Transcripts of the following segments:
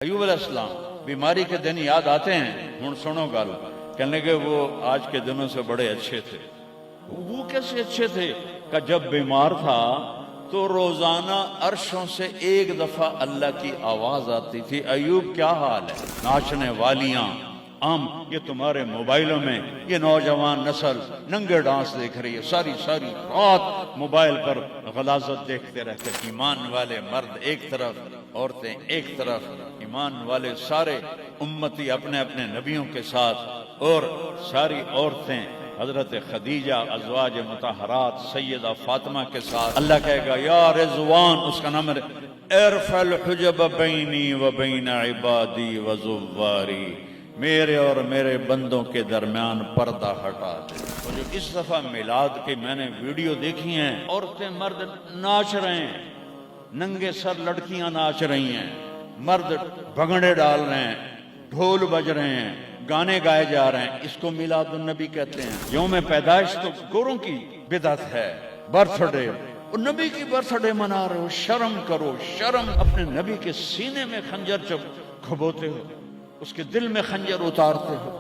ایوب علیہ السلام بیماری کے دن یاد آتے ہیں، ہن سنو گل، کہنے کہ وہ آج کے دنوں سے بڑے اچھے تھے۔ وہ کیسے اچھے تھے کہ جب بیمار تھا تو روزانہ عرشوں سے ایک دفعہ اللہ کی آواز آتی تھی، ایوب کیا حال ہے؟ ناچنے والیاں عام یہ تمہارے موبائلوں میں یہ نوجوان نسل ننگے ڈانس دیکھ رہی ہے، ساری رات موبائل پر غلاظت دیکھتے رہتے، ایمان والے مرد ایک طرف، عورتیں ایک طرف، ایمان والے سارے امتی اپنے اپنے نبیوں کے ساتھ، اور ساری عورتیں حضرت خدیجہ ازواج مطہرات سیدہ فاطمہ کے ساتھ۔ اللہ کہے گا یا رضوان، اس کا نام ہے، ارفع الحجب بینی و بین عبادی و زواری، میرے اور میرے بندوں کے درمیان پردہ ہٹا دے۔ اور جو اس دفعہ میلاد کی میں نے ویڈیو دیکھی ہیں، عورتیں مرد ناچ رہے ہیں، ننگے سر لڑکیاں ناچ رہی ہیں، مرد بھنگڑے ڈال رہے ہیں، ڈھول بج رہے ہیں، گانے گائے جا رہے ہیں، اس کو میلاد النبی کہتے ہیں۔ یوم پیدائش تو گوروں کی بدعت ہے، برتھ ڈے، اور نبی کی برتھ ڈے منا رہے ہو، شرم کرو، شرم۔ اپنے نبی کے سینے میں خنجر جب کھبوتے ہو، اس کے دل میں خنجر اتارتے ہو،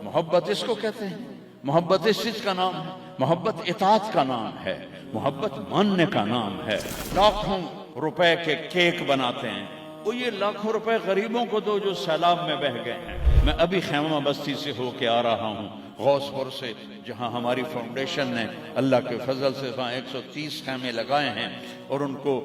محبت اس کو کہتے ہیں۔ محبت اس چیز کا نام ہے، محبت اطاعت کا نام ہے، محبت ماننے کا نام ہے۔ لاکھوں روپے کے کیک بناتے ہیں، وہ یہ لاکھوں روپے غریبوں کو دو جو سیلاب میں بہہ گئے ہیں۔ میں ابھی خیمہ بستی سے ہو کے آ رہا ہوں، غوث پور سے، جہاں ہماری فاؤنڈیشن نے اللہ کے فضل سے 130 خیمے لگائے ہیں، اور ان کو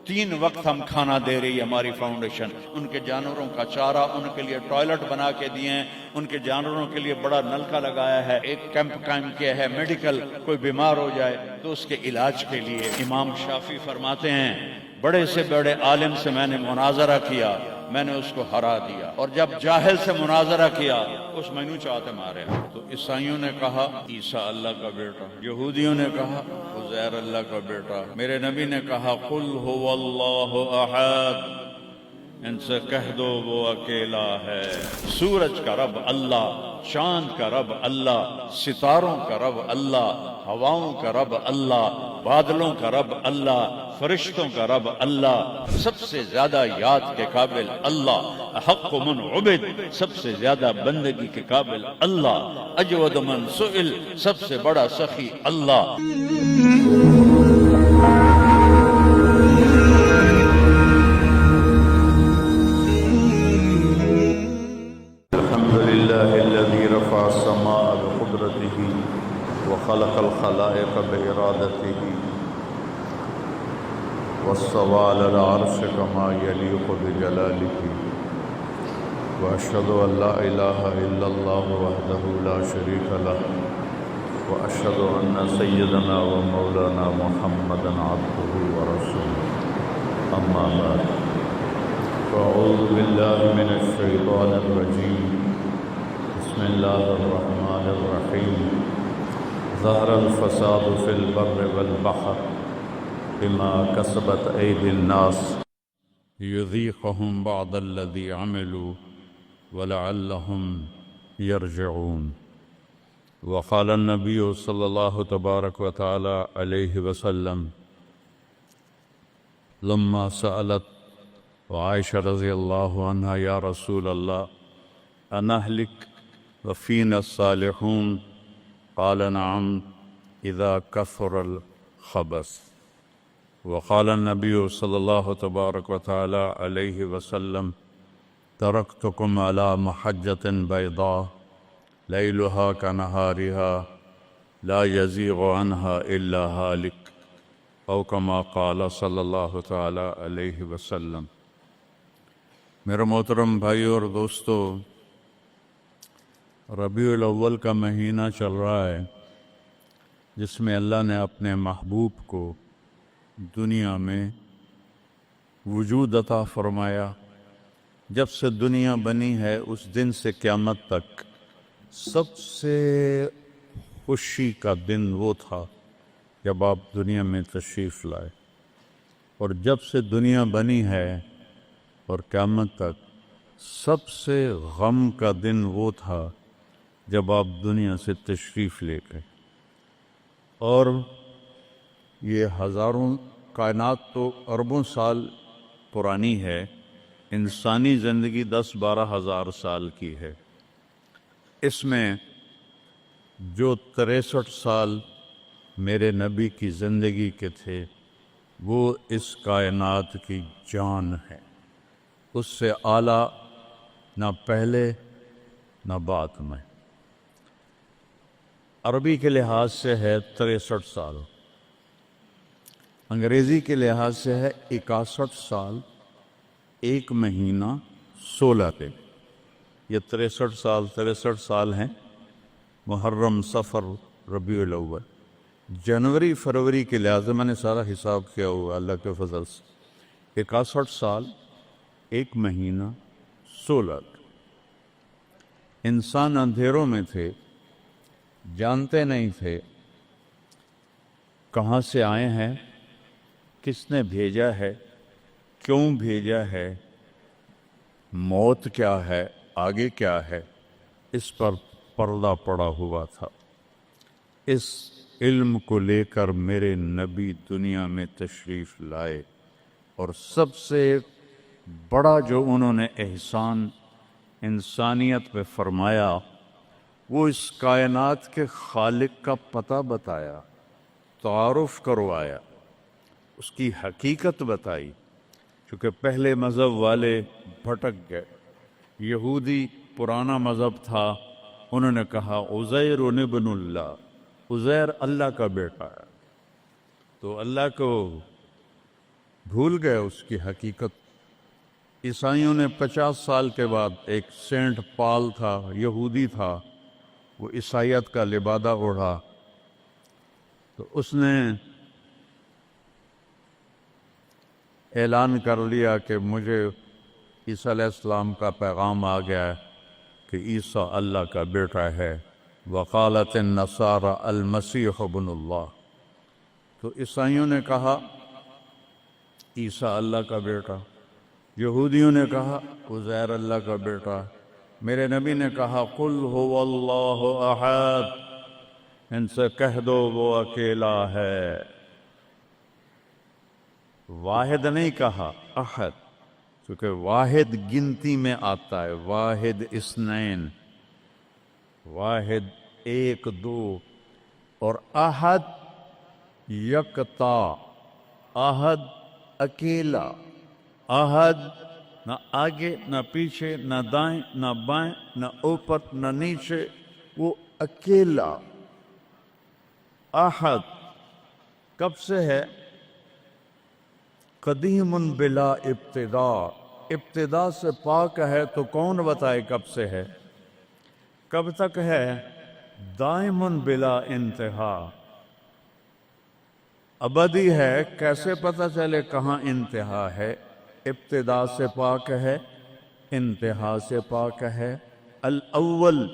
3 وقت ہم کھانا دے رہی ہے ہماری فاؤنڈیشن۔ ان کے جانوروں کا چارہ، ان کے لیے ٹوائلٹ بنا کے دیے ہیں، ان کے جانوروں کے لیے بڑا نلکا لگایا ہے، ایک کیمپ قائم کیا ہے میڈیکل، کوئی بیمار ہو جائے تو اس کے علاج کے لیے۔ امام شافعی فرماتے ہیں بڑے سے بڑے عالم سے میں نے مناظرہ کیا، میں نے اس کو ہرا دیا، اور جب جاہل سے مناظرہ کیا اس مینو چاہتے مارے۔ تو عیسائیوں نے کہا عیسیٰ اللہ کا بیٹا، یہودیوں نے کہا عزیر اللہ کا بیٹا، میرے نبی نے کہا قل هو اللہ احد، ان سے کہہ دو وہ اکیلا ہے۔ سورج کا رب اللہ، چاند کا رب اللہ، ستاروں کا رب اللہ، ہواؤں کا رب اللہ، بادلوں کا رب اللہ، فرشتوں کا رب اللہ، سب سے زیادہ یاد کے قابل اللہ، احق من عبد، سب سے زیادہ بندگی کے قابل اللہ، اجود من سئل، سب سے بڑا سخی اللہ۔ الحمد لله الذي رفع السماء بقدرته وخلق الخلائق بإرادته واستوى على العرش كما يليق بجلاله، وأشهد أن لا إله إلا الله وحده لا شريك له، وأشهد أن سيدنا ومولانا محمدا عبده ورسوله، أما بعد، فأعوذ بالله من الشيطان الرجيم، بسم الله الرحمن الرحيم، ظهر الفساد في البر والبحر بما كسبت أيدي الناس ليذيقهم بعض الذي عملوا ولعلهم يرجعون۔ وقال النبي صلى الله تبارك وتعالى عليه وسلم لما سألت وعائشة رضي الله عنها يا رسول الله أنهلك وفينا الصالحون؟ قال نعم إذا كثر الخبث۔ وقال النبي صلى الله تبارك وتعالى عليه وسلم تركتكم على محجة بيضاء ليلها كنهارها لا يزيغ عنها إلا هالك، أو كما قال صلى الله تعالى عليه وسلم۔ میرے محترم بھائی اور دوستو، ربیع الاول کا مہینہ چل رہا ہے جس میں اللہ نے اپنے محبوب کو دنیا میں وجود عطا فرمایا۔ جب سے دنیا بنی ہے اس دن سے قیامت تک سب سے خوشی کا دن وہ تھا جب آپ دنیا میں تشریف لائے، اور جب سے دنیا بنی ہے اور قیامت تک سب سے غم کا دن وہ تھا جب آپ دنیا سے تشریف لے گئے۔ اور یہ ہزاروں کائنات تو اربوں سال پرانی ہے، انسانی زندگی 10-12 ہزار سال کی ہے، اس میں جو 63 سال میرے نبی کی زندگی کے تھے وہ اس کائنات کی جان ہے، اس سے اعلیٰ نہ پہلے نہ بعد میں۔ عربی کے لحاظ سے ہے 63 سال، انگریزی کے لحاظ سے ہے 61 سال 1 مہینہ 16 دن۔ یہ 63 سال ہیں، محرم، صفر، ربیع الاول، جنوری فروری کے لحاظ سے میں نے سارا حساب کیا ہوا اللہ کے فضل سے، 61 سال 1 مہینہ 16 دن۔ انسان اندھیروں میں تھے، جانتے نہیں تھے کہاں سے آئے ہیں، کس نے بھیجا ہے، کیوں بھیجا ہے، موت کیا ہے، آگے کیا ہے، اس پر پردہ پڑا ہوا تھا۔ اس علم کو لے کر میرے نبی دنیا میں تشریف لائے، اور سب سے بڑا جو انہوں نے احسان انسانیت پہ فرمایا وہ اس کائنات کے خالق کا پتہ بتایا، تعارف کروایا، اس کی حقیقت بتائی۔ چونکہ پہلے مذہب والے بھٹک گئے، یہودی پرانا مذہب تھا، انہوں نے کہا عزیر ابن اللہ، عزیر اللہ کا بیٹا ہے، تو اللہ کو بھول گئے اس کی حقیقت۔ عیسائیوں نے 50 سال کے بعد، ایک سینٹ پال تھا، یہودی تھا، وہ عیسائیت کا لبادہ اوڑھا، تو اس نے اعلان کر لیا کہ مجھے عیسیٰ علیہ السلام کا پیغام آ گیا ہے کہ عیسیٰ اللہ کا بیٹا ہے، وقالت النصارى المسیح ابن اللہ۔ تو عیسائیوں نے کہا عیسیٰ اللہ کا بیٹا، یہودیوں نے کہا عزیر اللہ کا بیٹا، میرے نبی نے کہا قل هو اللہ احد، ان سے کہہ دو وہ اکیلا ہے۔ واحد نہیں کہا، احد، کیونکہ واحد گنتی میں آتا ہے، واحد اثنین، واحد 1 2، اور احد یکتا، احد اکیلا، احد نہ آگے نہ پیچھے، نہ دائیں نہ بائیں، نہ اوپر نہ نیچے، وہ اکیلا احد۔ کب سے ہے؟ قدیم بلا ابتدا، ابتدا سے پاک ہے، تو کون بتائے کب سے ہے، کب تک ہے؟ دائم بلا انتہا، ابدی ہے، کیسے پتہ چلے کہاں انتہا ہے؟ ابتدا سے پاک ہے، انتہا سے پاک ہے۔ الاول،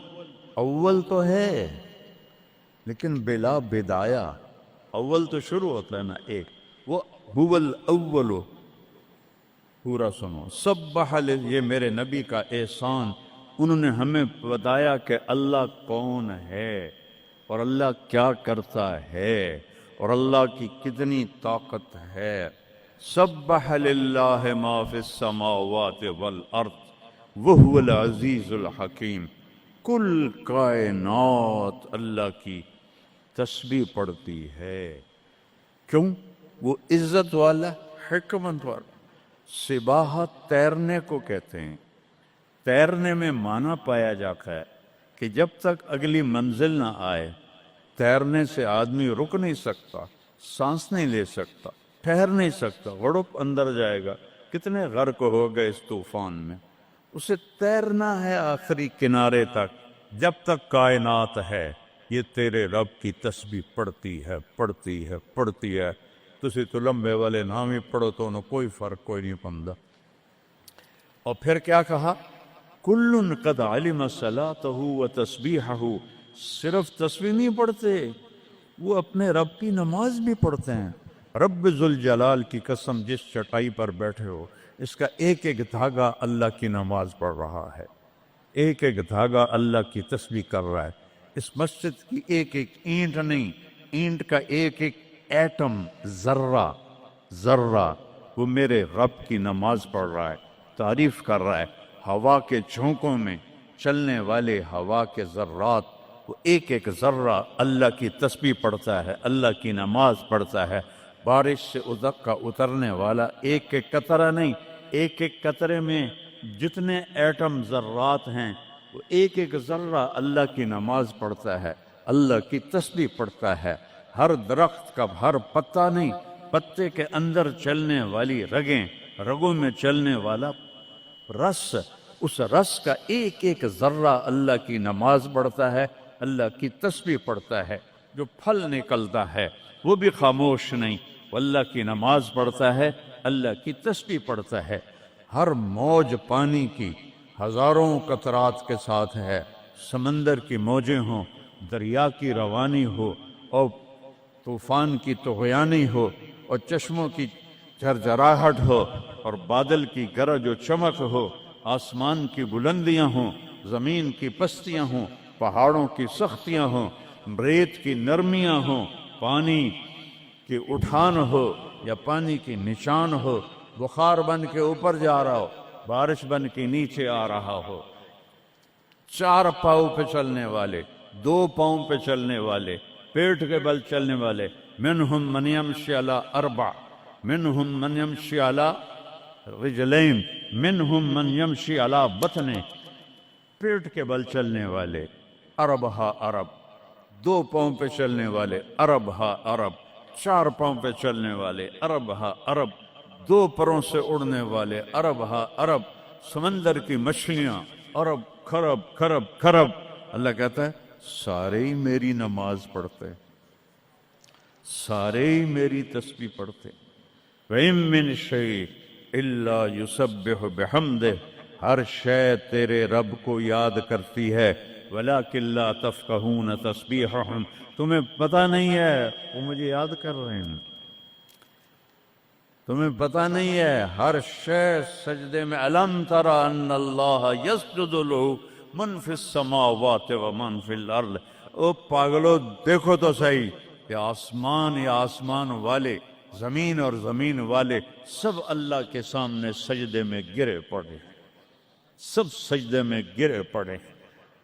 اول تو ہے لیکن بلا بدایہ، اول تو شروع ہوتا ہے نا ایک، وہ هو الاول۔ پورا سنو، سبح، یہ میرے نبی کا احسان، انہوں نے ہمیں بتایا کہ اللہ کون ہے اور اللہ کیا کرتا ہے اور اللہ کی کتنی طاقت ہے۔ سبح للہ ما فی السماوات والارض وہو العزیز الحکیم، کل کائنات اللہ کی تسبیح پڑھتی ہے۔ کیوں؟ وہ عزت والا، حکمت والا۔ سباحت تیرنے کو کہتے ہیں، تیرنے میں معنی پایا جاتا ہے کہ جب تک اگلی منزل نہ آئے تیرنے سے آدمی رک نہیں سکتا، سانس نہیں لے سکتا، ٹھہر نہیں سکتا، غڑپ اندر جائے گا۔ کتنے غرق ہو گئے اس طوفان میں، اسے تیرنا ہے آخری کنارے تک۔ جب تک کائنات ہے یہ تیرے رب کی تسبیح پڑھتی ہے، پڑھتی ہے، پڑھتی ہے۔ تسی تو لمبے والے نام ہی پڑھو تو انہوں کوئی فرق کوئی نہیں پندا۔ اور پھر کیا کہا؟ کل قد علم صلاتہ و تسبیحہ، صرف تسبیح نہیں پڑھتے، وہ اپنے رب کی نماز بھی پڑھتے ہیں۔ رب ذوالجلال کی قسم، جس چٹائی پر بیٹھے ہو اس کا ایک ایک دھاگا اللہ کی نماز پڑھ رہا ہے، ایک ایک دھاگا اللہ کی تسبیح کر رہا ہے۔ اس مسجد کی ایک ایک اینٹ نہیں، اینٹ کا ایک ایک ایٹم، ذرہ ذرہ، وہ میرے رب کی نماز پڑھ رہا ہے۔ تعریف کر رہا ہے. ہوا کے جھونکوں میں چلنے والے ہوا کے ذرات، وہ ایک ایک ذرہ اللہ کی تسبیح پڑھتا ہے، اللہ کی نماز پڑھتا ہے. بارش سے ادک کا اترنے والا ایک ایک قطرہ نہیں، ایک ایک قطرے میں جتنے ایٹم ذرات ہیں وہ ایک ایک ذرہ اللہ کی نماز پڑھتا ہے، اللہ کی تسبیح پڑھتا ہے. ہر درخت کا ہر پتا نہیں، پتے کے اندر چلنے والی رگیں، رگوں میں چلنے والا رس، اس رس کا ایک ایک ذرہ اللہ کی نماز پڑھتا ہے، اللہ کی تسبیح پڑھتا ہے. جو پھل نکلتا ہے وہ بھی خاموش نہیں، وہ اللہ کی نماز پڑھتا ہے، اللہ کی تسبیح پڑھتا ہے. ہر موج پانی کی ہزاروں قطرات کے ساتھ ہے. سمندر کی موجیں ہوں، دریا کی روانی ہو، اور طوفان کی طغیانی ہو، اور چشموں کی جھرجھراہٹ ہو، اور بادل کی گرج و چمک ہو، آسمان کی بلندیاں ہوں، زمین کی پستیاں ہوں، پہاڑوں کی سختیاں ہوں، ریت کی نرمیاں ہوں، پانی کی اٹھان ہو یا پانی کی نشان ہو، بخار بن کے اوپر جا رہا ہو، بارش بن کے نیچے آ رہا ہو. 4 پاؤں پہ چلنے والے، 2 پاؤں پہ چلنے والے، پیٹ کے بل چلنے والے. منہم من یمشی علی 4، منہم من یمشی علی رجلین، منہم من یمشی علی بطن، پیٹ کے بل چلنے والے. عرب ہا عرب، 2 پاؤں پہ چلنے والے، عرب ہا عرب. 4 پاؤں پہ چلنے والے، عرب ہا عرب. 2 پروں سے اڑنے والے، عرب ہا عرب. سمندر کی مچھلیاں، عرب کھرب کھرب کھرب. اللہ کہتا ہے سارے ہی میری نماز پڑھتے، سارے ہی میری تسبیح پڑھتے. وَإِن مِّن شَيْءٍ إِلَّا يُسَبِّحُ بِحَمْدِهِ، ہر شے تیرے رب کو یاد کرتی ہے. وَلَٰكِن لَّا تَفْقَهُونَ تَسْبِيحَهُمْ، تمہیں پتہ نہیں ہے وہ مجھے یاد کر رہے ہیں، تمہیں پتہ نہیں ہے. ہر شے سجدے میں. أَلَمْ تَرَ أَنَّ اللَّهَ يَسْجُدُ لَهُ مَن فِي السَّمَاوَاتِ وَمَن فِي الْأَرْضِ. او پاگلو دیکھو تو صحیح کہ آسمان یا آسمان والے، زمین اور زمین والے سب اللہ کے سامنے سجدے میں گرے پڑے، سب سجدے میں گرے پڑے.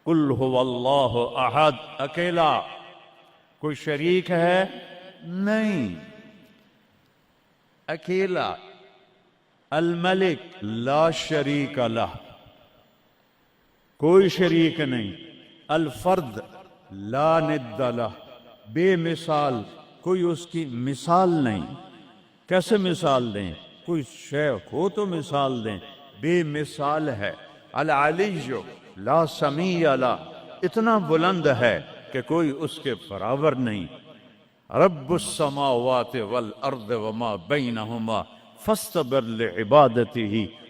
قُلْ هُوَ اللَّهُ أَحَدٌ، اکیلا، کوئی شریک ہے نہیں، اکیلا. الملک لا شریک لہ، کوئی شریک نہیں. الفرد لا ند لہ، بے مثال، کوئی اس کی مثال نہیں. کیسے مثال دیں؟ کوئی شے ہو تو مثال دیں، بے مثال ہے. العلی لا سمیع لہ، اتنا بلند ہے کہ کوئی اس کے برابر نہیں. رب السماوات والارض وما بینہما فاستبر لعبادتہ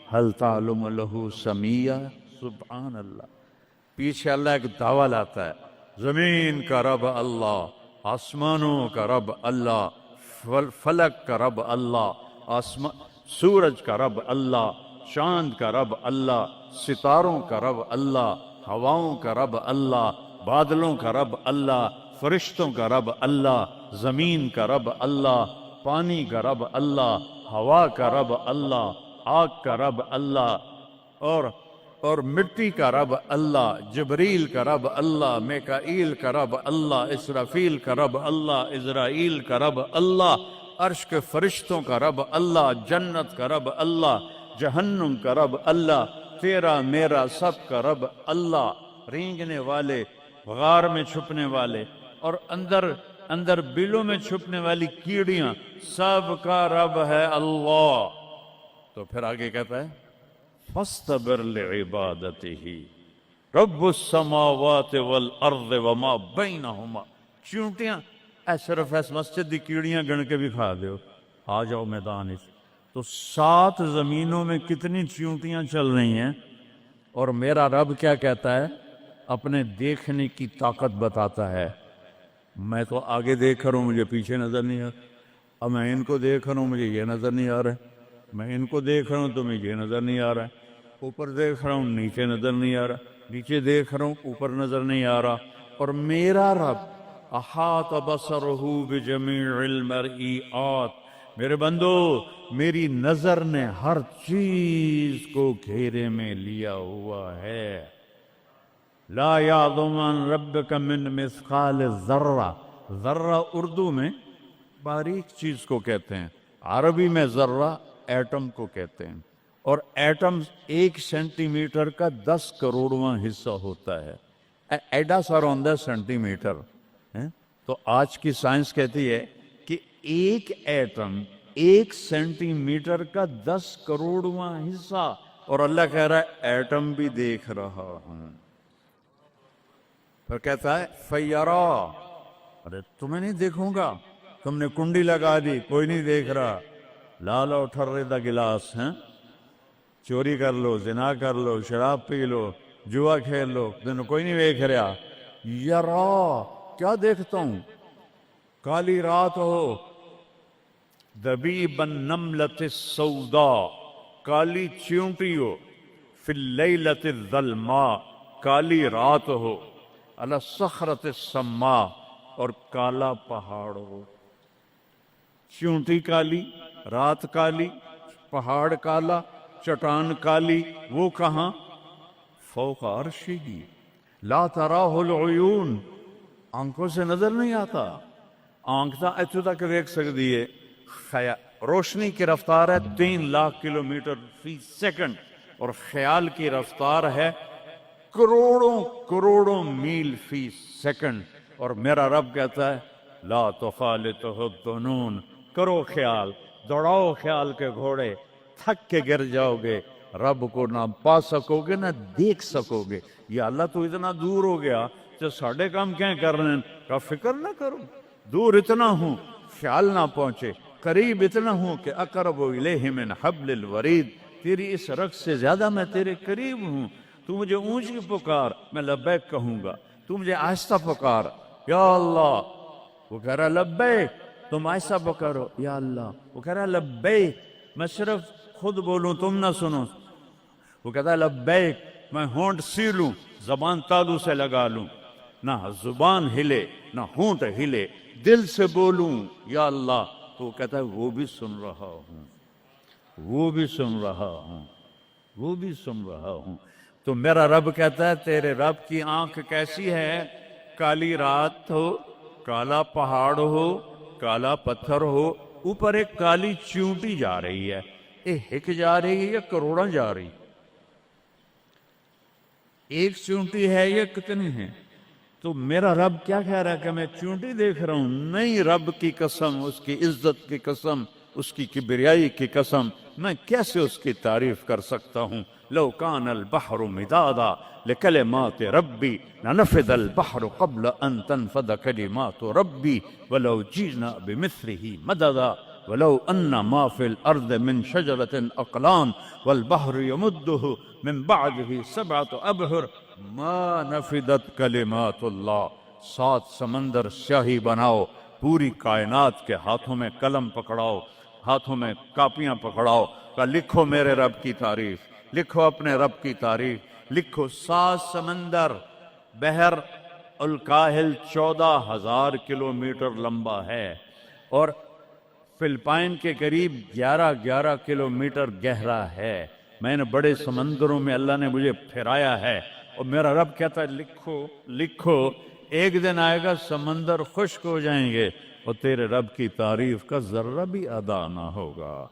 هل تعلم له سمیع. سبحان اللہ. پیچھے اللہ ایک دعویٰ لاتا ہے، زمین کا رب اللہ، آسمانوں کا رب اللہ، فلک کا رب اللہ، سورج کا رب اللہ، چاند کا رب اللہ، ستاروں کا رب اللہ، ہواؤں کا رب اللہ، بادلوں کا رب اللہ، فرشتوں کا رب اللہ، زمین کا رب اللہ، پانی کا رب اللہ، ہوا کا رب اللہ، آگ کا رب اللہ، اور مٹی کا رب اللہ، جبریل کا رب اللہ، میکائیل کا رب اللہ، اسرافیل کا رب اللہ، عزرائیل کا رب اللہ، عرش کے فرشتوں کا رب اللہ، جنت کا رب اللہ، جہنم کا رب اللہ، تیرا میرا سب کا رب اللہ. رینگنے والے، غار میں چھپنے والے، اور اندر بلوں میں چھپنے والی کیڑیاں، سب کا رب ہے اللہ. تو پھر آگے کہتا ہے فاستبر لعبادتہ رب السماوات والارض وما بینہما. چونٹیاں صرف اس مسجد دی کیڑیاں گن کے بھی کھا دیو، آ جاؤ میدان اس. تو 7 زمینوں میں کتنی چیونٹیاں چل رہی ہیں، اور میرا رب کیا کہتا ہے؟ اپنے دیکھنے کی طاقت بتاتا ہے. میں تو آگے دیکھ رہا ہوں، مجھے پیچھے نظر نہیں آ رہا. اب میں ان کو دیکھ رہا ہوں، مجھے یہ نظر نہیں آ رہا ہے. میں ان کو دیکھ رہا ہوں تو مجھے یہ نظر نہیں آ رہا ہے. اوپر دیکھ رہا ہوں، نیچے نظر نہیں آ رہا. نیچے دیکھ رہا ہوں، اوپر نظر نہیں آ رہا. اور میرا رب احاط بصرہ بجمیع المرئیات، میرے بندو میری نظر نے ہر چیز کو گھیرے میں لیا ہوا ہے. لا یعظم عن ربک من مثقال ذرہ. ذرہ اردو میں باریک چیز کو کہتے ہیں، عربی میں ذرہ ایٹم کو کہتے ہیں، اور ایٹم 1 سینٹی میٹر کا 10 کروڑواں حصہ ہوتا ہے. ایڈا سارا ہوتا ہے سینٹی میٹر. تو آج کی سائنس کہتی ہے کہ ایک ایٹم 1 سینٹی میٹر کا 10 کروڑواں حصہ، اور اللہ کہہ رہا ہے ایٹم بھی دیکھ رہا ہوں. پھر کہتا ہے فیرا، ارے تمہیں نہیں دیکھوں گا، تم نے کنڈی لگا دی کوئی نہیں دیکھ رہا، لا لو ٹھرے دا گلاس ہیں، چوری کر لو، زنا کر لو، شراب پی لو، جوا کھیل لو، تمہیں کوئی نہیں دیکھ رہا. یرا کیا دیکھتا ہوں؟ کالی رات ہو، دبیب النملۃ السوداء، کالی چیونٹی ہو، فی اللیلۃ الظلماء، کالی رات ہو، علی الصخرۃ السماء، اور کالا پہاڑ ہو. چیونٹی کالی، رات کالی، پہاڑ کالا، چٹان کالی، وہ کہاں؟ فوق عرشہ، لا تراہ العیون، آنکھوں سے نظر نہیں آتا. آنکھ تا اتو تک دیکھ سکتی ہے. روشنی کی رفتار ہے 3 لاکھ کلومیٹر فی سیکنڈ، اور خیال کی رفتار ہے کروڑوں کروڑوں میل فی سیکنڈ. اور میرا رب کہتا ہے لا تخالطہ الظنون، کرو خیال، دوڑاؤ خیال کے گھوڑے، تھک کے گر جاؤ گے، رب کو نہ پا سکو گے نہ دیکھ سکو گے. یا اللہ تو اتنا دور ہو گیا تو ساڑھے کام کیا کر رہے ہیں؟ کا فکر نہ کرو، دور اتنا ہوں خیال نہ پہنچے، قریب اتنا ہوں کہ اقرب الیہ من حبل الورید، تیری اس رگ سے زیادہ میں تیرے قریب ہوں. تو مجھے اونچی پکار، میں لبیک کہوں گا. تو مجھے آہستہ پکار، یا اللہ، وہ کہہ رہا لبیک، تم آہستہ پکارو یا اللہ. وہ کہہ رہا لبیک، میں صرف خود بولوں تم نہ سنو. وہ کہتا ہے لبیک، میں ہونٹ سیلوں، زبان تالو سے لگا لوں، نہ زبان ہلے نہ ہونٹ ہلے، دل سے بولوں یا اللہ. تو وہ کہتا ہے وہ بھی سن رہا ہوں، وہ بھی سن رہا ہوں، وہ بھی سن رہا ہوں. تو میرا رب کہتا ہے تیرے رب کی آنکھ کیسی ہے؟ کالی رات ہو، کالا پہاڑ ہو، کالا پتھر ہو، اوپر ایک کالی چیونٹی جا رہی ہے. ایک جا رہی ہے یا کروڑاں جا رہی؟ ایک چیونٹی ہے یا کتنی ہیں؟ تو میرا رب کیا کہہ رہا ہے کہ میں چیونٹی دیکھ رہا ہوں؟ نہیں، رب کی قسم، اس کی عزت کی قسم، اس کی کبریائی کی قسم، میں کیسے اس کی تعریف کر سکتا ہوں؟ لو کان البحر مدادا لکلمات ربی لنفد البحر قبل ان تنفد کلمات ربی ولو جئنا بمثله مددا ولو ان ما في الارض من شجرة اقلام والبحر يمده من بعده 7 ابحر ما نفدت کلمات اللہ. 7 سمندر سیاہی بناؤ، پوری کائنات کے ہاتھوں میں قلم پکڑاؤ، ہاتھوں میں کاپیاں پکڑاؤ، کہ لکھو میرے رب کی تعریف، لکھو اپنے رب کی تعریف، لکھو. 7 سمندر، بحر الکاہل 14,000 کلومیٹر لمبا ہے، اور فلپائن کے قریب 11 کلومیٹر گہرا ہے. میں نے بڑے سمندروں میں اللہ نے مجھے پھرایا ہے، اور میرا رب کہتا ہے لکھو لکھو. ایک دن آئے گا سمندر خشک ہو جائیں گے اور تیرے رب کی تعریف کا ذرہ بھی ادا نہ ہوگا.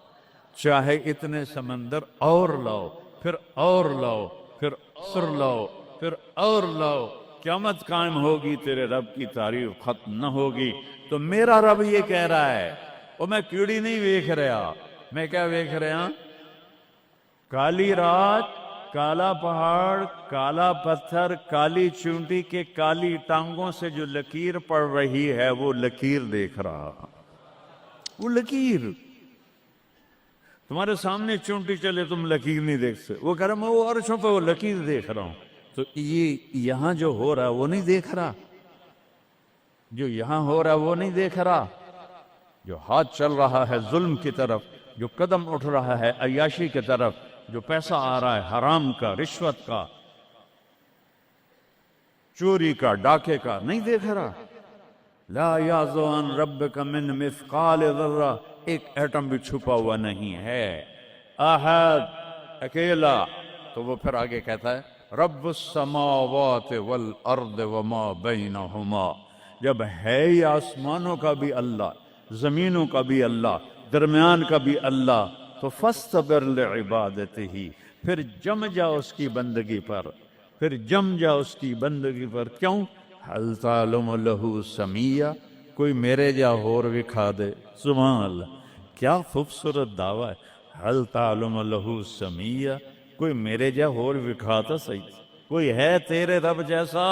چاہے اتنے سمندر اور لاؤ، پھر اور لاؤ، پھر اور لاؤ، پھر اور لاؤ، قیامت قائم ہوگی، تیرے رب کی تعریف ختم نہ ہوگی. تو میرا رب یہ کہہ رہا ہے، اور میں کیڑی نہیں دیکھ رہا، میں کیا دیکھ رہا؟ کالی رات، کالا پہاڑ، کالا پتھر، کالی چونٹی کے کالی ٹانگوں سے جو لکیر پڑ رہی ہے وہ لکیر دیکھ رہا. وہ لکیر تمہارے سامنے چونٹی چلے تم لکیر نہیں دیکھ سکتے. وہ کہہ رہا میں وہ عرشوں پہ وہ لکیر دیکھ رہا ہوں. تو یہ یہاں جو ہو رہا ہے وہ نہیں دیکھ رہا، جو یہاں ہو رہا ہے وہ نہیں دیکھ رہا. جو ہاتھ چل رہا ہے ظلم کی طرف، جو قدم اٹھ رہا ہے عیاشی کی طرف، جو پیسہ آ رہا ہے حرام کا، رشوت کا، چوری کا، ڈاکے کا، نہیں دیکھ رہا. لا یعزو عن ربک من مثقال ذرہ ایک ایٹم بھی چھپا ہوا نہیں ہے. احد اکیلا. تو وہ پھر آگے کہتا ہے رب السماوات والارض وما بینہما. جب ہے ہی آسمانوں کا بھی اللہ، زمینوں کا بھی اللہ، درمیان کا بھی اللہ، تو فاصطبر لعبادتہ، پھر جم جا اس کی بندگی پر، پھر جم جا اس کی بندگی پر. کیوں؟ حل تعلم لہ سمیہ، کوئی میرے جا اور وکھا دے. سبحان اللہ، کیا خوبصورت دعویٰ ہے. حل تعلم لہ سمیہ، کوئی میرے جا اور وکھا تو صحیح، کوئی ہے تیرے رب جیسا؟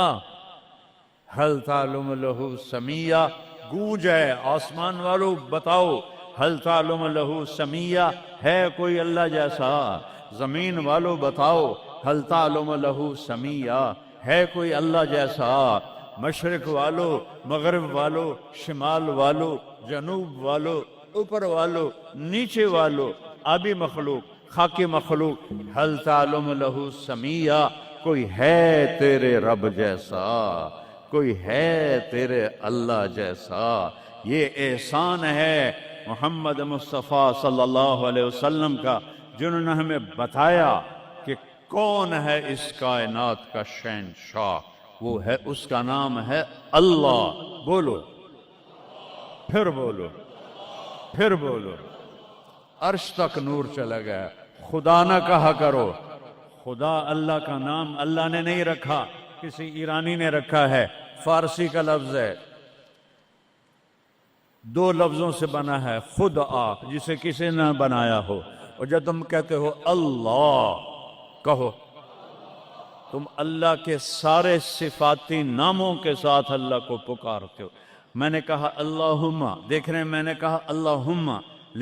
حل تعلم لہ سمیہ، گونج ہے آسمان والو بتاؤ. حل تعلم لہ سمیہ، ہے کوئی اللہ جیسا؟ زمین والو بتاؤ. حل تعلم لہ سمیہ، ہے کوئی اللہ جیسا؟ مشرق والو، مغرب والو، شمال والو، جنوب والو، اوپر والو، نیچے والو، آبی مخلوق، خاکی مخلوق. حل تعلم لہ سمیہ، کوئی ہے تیرے رب جیسا؟ کوئی ہے تیرے اللہ جیسا؟ یہ احسان ہے محمد مصطفیٰ صلی اللہ علیہ وسلم کا، جنہوں نے ہمیں بتایا کہ کون ہے اس کائنات کا شہنشاہ. وہ ہے، اس کا نام ہے اللہ. بولو، پھر بولو، پھر بولو. عرش تک نور چلا گیا. خدا نہ کہا کرو. خدا اللہ کا نام اللہ نے نہیں رکھا، کسی ایرانی نے رکھا ہے. فارسی کا لفظ ہے، دو لفظوں سے بنا ہے، خود آ، جسے کسی نے بنایا ہو. اور جب تم کہتے ہو اللہ، کہو تم اللہ کے سارے صفاتی ناموں کے ساتھ اللہ کو پکارتے ہو. میں نے کہا اللہم، دیکھ رہے ہیں میں نے کہا اللہم،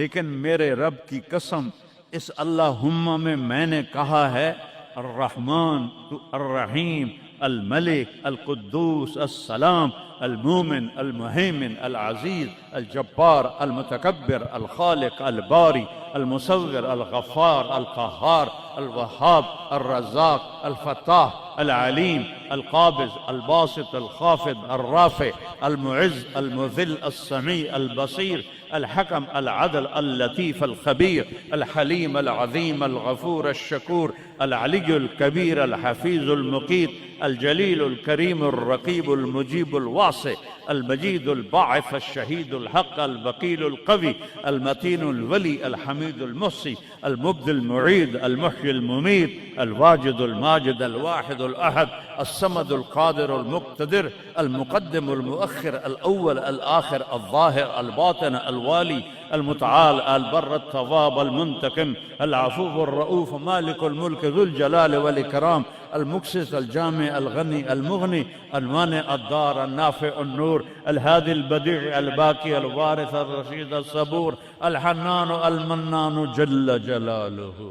لیکن میرے رب کی قسم اس اللہم میں نے کہا ہے الرحمن، الرحیم، الملک، القدوس، السلام، المومن، المہیمن، العزیز، الجبار، المتکبر، الخالق، الباری، المصور، الغفار، القہار، الوہاب، الرزاق، الفتاح، العلیم، القابض، الباسط، الخافض، الرافع، المعز، المذل، السمیع، البصیر، الحکم، العدل، اللطیف، الخبیر، الحلیم، العظیم، الغفور، الشکور، العلی الکبیر، الحفیظ، المقیت، الجلیل، الکریم، الرقیب، المجیب، الواسع، المجید، الباعث، الشہید، الحق، الوکیل، القوی، المتین، الولی، الحمید، المحصی، المبدی، المعید، المحیی، الممیت، الواجد، الماجد، الواحد، الأحد، الصمد، القادر، المقتدر، المقدم، المؤخر، الأول، الآخر، الظاهر، الباطن، الوالي، المتعال، البر، التواب، المنتقم، العفو، الرؤوف، مالك الملك، ذو الجلال والإكرام، المقسط، الجامع، الغني، المغني، المانع، الدار، النافع، النور، الهادي، البديع، الباقي، الوارث، الرشيد، الصبور، الحنان، المنان، جل جلاله.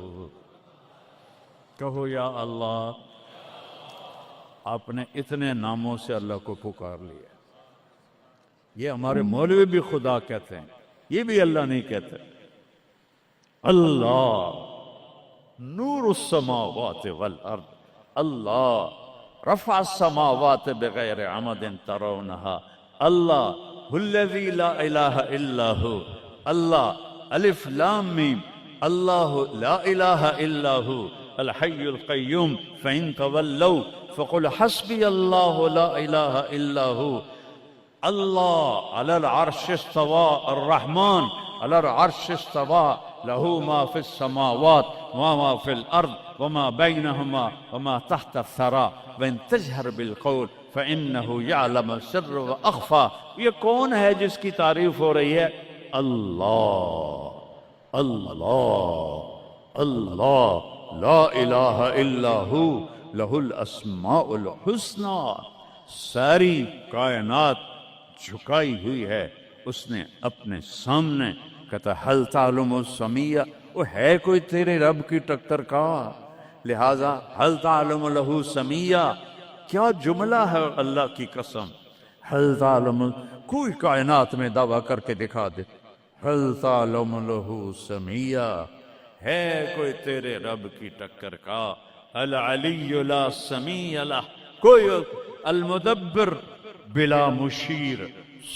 کہو یا اللہ. آپ نے اتنے ناموں سے اللہ کو پکار لیا. یہ ہمارے مولوی بھی خدا کہتے ہیں، یہ بھی اللہ نہیں کہتے. اللہ نور السماوات والارض، اللہ رفع السماوات بغیر عمد ترونها، اللہ الذی لا الہ الا ہو، اللہ الف لام میم، اللہ لا الہ الا ہو الحی القیوم فإن تولوا فقل حسبی اللہ لا الہ الا ہو. اللہ علی العرش استوى، الرحمن علی العرش استوى، له ما في السماوات وما في الأرض وما بينهما وما تحت الثرى وإن تجهر بالقول فإنه يعلم السر وأخفى. یہ کون ہے جس کی تعریف ہو رہی ہے؟ اللہ، اللہ، اللہ، لا الہ الا ہو لہ الاسماء الحسنى. ساری کائنات جھکائی ہوئی ہے اس نے اپنے سامنے. کہتا حل تعلم السمیہ، وہ ہے کوئی تیرے رب کی ٹکر کا؟ لہذا حل تعلم لہ سمیہ، کیا جملہ ہے اللہ کی قسم. حل تعلم، کوئی کائنات میں دعویٰ کر کے دکھا دے حل تعلم لہ سمیہ، ہے کوئی تیرے رب کی ٹکر کا. العلی لا سمیع لہ، کوئی المدبر بلا مشیر،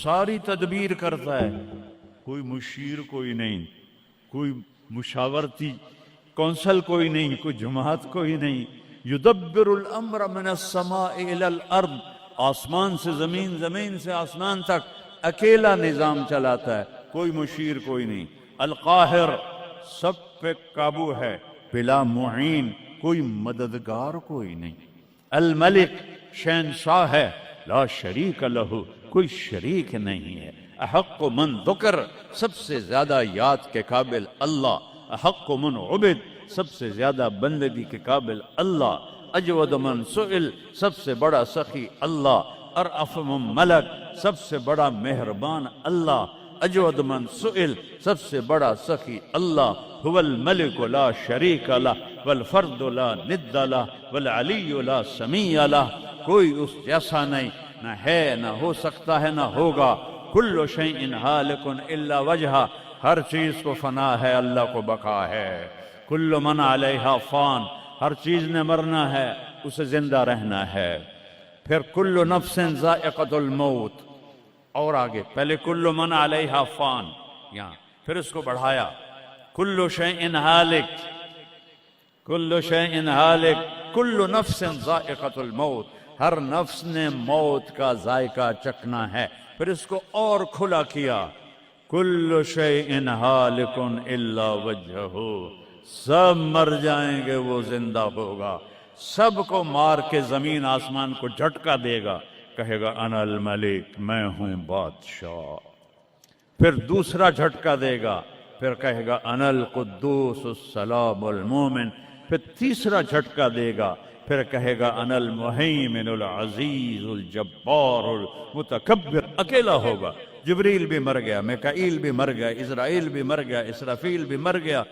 ساری تدبیر کرتا ہے. کوئی مشیر کوئی نہیں، کوئی مشاورتی کونسل کوئی نہیں، کوئی جماعت کوئی نہیں. یدبر الامر من السماء الى الارض، آسمان سے زمین، زمین سے آسمان تک اکیلا نظام چلاتا ہے، کوئی مشیر کوئی نہیں. القاہر، سب پہ قابو ہے، بلا معین، کوئی مددگار کوئی نہیں. الملک، شہنشاہ ہے، لا شریک لہ، کوئی شریک نہیں ہے. احق من ذکر، سب سے زیادہ یاد کے قابل اللہ. احق من عبد، سب سے زیادہ بندگی کے قابل اللہ. اجود من سئل، سب سے بڑا سخی اللہ. ارأف من ملک، سب سے بڑا مہربان اللہ. اجود من سئل، سب سے بڑا سخی اللہ. هو الملک لا شریک لہ والفرد لا ند لہ والعلی لا سمیع لہ، کوئی اس جیسا نہیں، نہ ہے، نہ ہو سکتا ہے، نہ ہوگا. کل شیء ہالک الا وجہہ، ہر چیز کو فنا ہے، اللہ کو بقا ہے. کل من علیہا فان، ہر چیز نے مرنا ہے، اسے زندہ رہنا ہے. پھر کل نفس ذائقۃ الموت، اور آگے پہلے کل من علیہا فان، یہاں پھر اس کو بڑھایا کل شیء ہالک، کل شیء ہالک، کل نفس ذائقۃ الموت، ہر نفس نے موت کا ذائقہ چکھنا ہے. پھر اس کو اور کھلا کیا کل شیء ہالک الا وجہہ، سب مر جائیں گے، وہ زندہ ہوگا. سب کو مار کے زمین آسمان کو جھٹکا دے گا، کہے گا انا الملک، میں ہوں بادشاہ. پھر دوسرا جھٹکا دے گا، پھر کہے گا انا القدوس السلام المومن. پھر تیسرا جھٹکا دے گا، پھر کہے گا انا المہیمن العزیز الجبار المتکبر. اکیلا ہوگا. جبریل بھی مر گیا، میکائیل بھی مر گیا، اسرائیل بھی مر گیا، اسرافیل بھی مر گیا،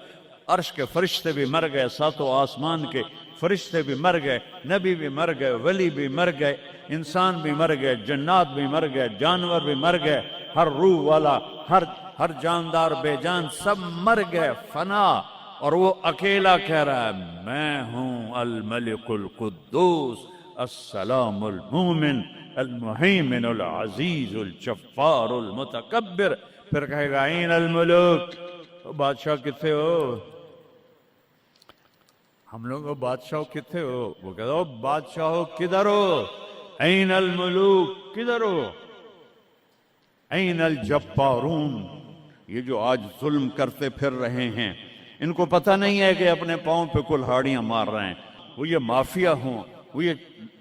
عرش کے فرشتے بھی مر گئے، ساتوں آسمان کے فرشتے بھی مر گئے، نبی بھی مر گئے، ولی بھی مر گئے، انسان بھی مر گئے، جنات بھی مر گئے، جانور بھی مر گئے، ہر روح والا، ہر جاندار بے جان سب مر گئے، فنا. اور وہ اکیلا کہہ رہا ہے میں ہوں الملک القدوس السلام المومن المہیمن العزیز الجبار المتکبر. پھر کہے گا این الملوک، بادشاہ کتنے ہو؟ ہم لوگ بادشاہ کتنے ہو؟ وہ کہتا ہو بادشاہ کدھر ہو؟ این الملوک، کدھر ہو؟ این الجبارون، یہ جو آج ظلم کرتے پھر رہے ہیں، ان کو پتہ نہیں ہے کہ اپنے پاؤں پہ کلہاڑیاں مار رہے ہیں. وہ یہ مافیا ہوں، وہ یہ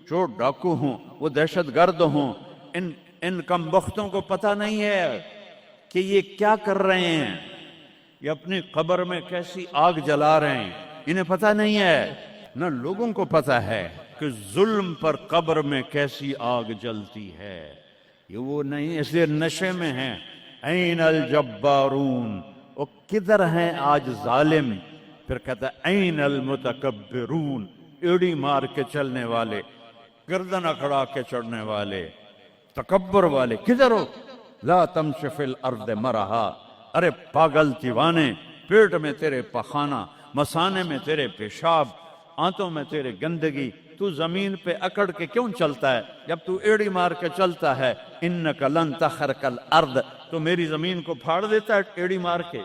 چور ڈاکو ہوں، وہ دہشت گرد ہوں، ان کم بختوں کو پتہ نہیں ہے کہ یہ کیا کر رہے ہیں. یہ اپنی قبر میں کیسی آگ جلا رہے ہیں، انہیں پتہ نہیں ہے. نہ لوگوں کو پتہ ہے کہ ظلم پر قبر میں کیسی آگ جلتی ہے. یہ وہ نہیں، اس لیے نشے میں ہیں. این الجبارون، وہ کدھر ہیں آج ظالم؟ پھر کہتا ہے این المتکبرون، ایڑی مار کے چلنے والے، گردن اکھڑا کے چڑھنے والے، تکبر والے، کدھر ہو؟ لا تمش فی الارض مرحا، ارے پاگل دیوانے، پیٹ میں تیرے پخانہ، مثانے میں تیرے پیشاب، آنتوں میں تیرے گندگی، تو زمین پہ اکڑ کے کیوں چلتا ہے جب تو ایڑی مار کے چلتا ہے؟ انک لن تخرق الارض، تو میری زمین کو پھاڑ دیتا ہے ایڑی مار کے،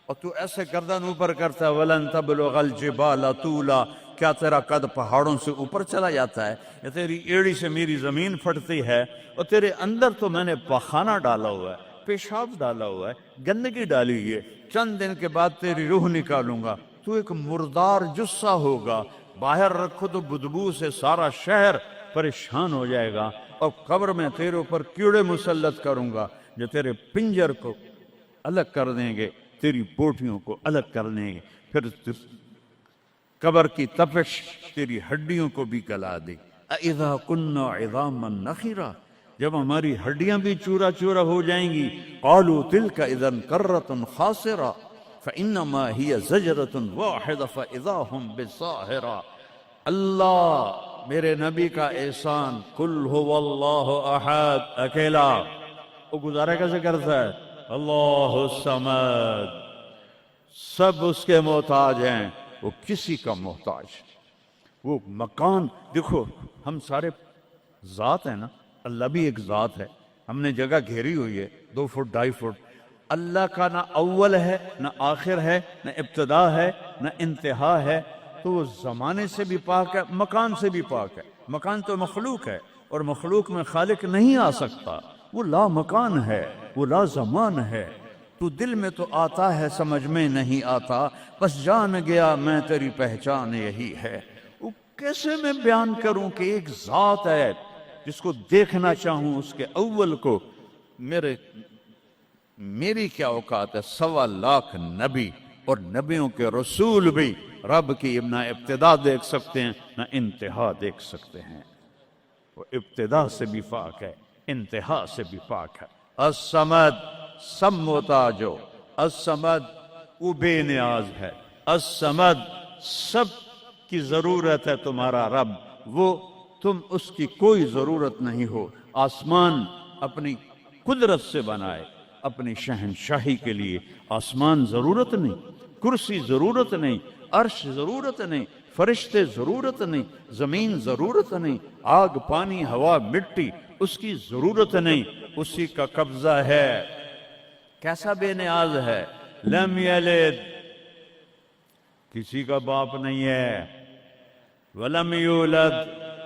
اور تو ایسے گردن اوپر کرتا ہے. ولن تبلغ الجبال طولا، کیا تیرا قد پہاڑوں سے اوپر چلا جاتا ہے؟ یا تیری ایڑی سے میری زمین پھٹتی ہے؟ اور تیرے اندر تو میں نے پخانہ ڈالا ہوا ہے، پیشاب ڈالا ہوا ہے، گندگی ڈالی ہوئی ہے. چند دن کے بعد تیری روح نکالوں گا، تو ایک مردار جثہ ہوگا. باہر رکھو تو بدبو سے سارا شہر پریشان ہو جائے گا. اور قبر میں تیرے اوپر کیڑے مسلط کروں گا جو تیرے پنجر کو الگ کر دیں گے، تیری بوٹیوں کو الگ کر دیں گے. پھر قبر کی تپش تیری ہڈیوں کو بھی گلا دے. اذا كنا عظاما نخرا، جب ہماری ہڈیاں بھی چورا چورا ہو جائیں گی. قالوا تلك اذا كرة خاسرة فانما هي زجرة واحدة فاذا هم بالساهرة. اللہ میرے نبی کا احسان، قل هو اللہ احد، اکیلا. وہ گزارے کیسے کرتا ہے؟ اللہ الصمد، سب اس کے محتاج ہیں، وہ کسی کا محتاج. وہ مکان دیکھو، ہم سارے ذات ہیں نا، اللہ بھی ایک ذات ہے. ہم نے جگہ گھیری ہوئی ہے 2 فٹ 2.5 فٹ. اللہ کا نہ اول ہے نہ آخر ہے نہ ابتدا ہے نہ انتہا ہے، تو وہ زمانے سے بھی پاک ہے، مکان سے بھی پاک ہے۔ مکان تو مخلوق ہے، اور مخلوق میں خالق نہیں آ سکتا، وہ لا مکان ہے، وہ لا زمان ہے۔ تو دل میں تو آتا ہے، سمجھ میں نہیں آتا، بس جان گیا میں تیری پہچان یہی ہے۔ وہ کیسے میں بیان کروں کہ ایک ذات ہے جس کو دیکھنا چاہوں، اس کے اول کو، میری کیا اوقات ہے؟ 1.25 لاکھ نبی اور نبیوں کے رسول بھی رب کی نہ ابتدا دیکھ سکتے ہیں نہ انتہا دیکھ سکتے ہیں۔ وہ ابتدا سے بھی پاک ہے، انتہا سے بھی پاک ہے۔ الصمد، سب محتاجو، الصمد وہ بے نیاز ہے، الصمد سب کی ضرورت ہے تمہارا رب، وہ تم اس کی کوئی ضرورت نہیں ہو۔ آسمان اپنی قدرت سے بنائے، اپنی شہنشاہی کے لیے آسمان ضرورت نہیں، کرسی ضرورت نہیں، عرش ضرورت نہیں، فرشتے ضرورت نہیں، زمین ضرورت نہیں، آگ پانی ہوا مٹی اس کی ضرورت نہیں، اسی کا قبضہ ہے۔ کیسا بے نیاز ہے؟ لم یلد، کسی کا باپ نہیں ہے، ولم یولد،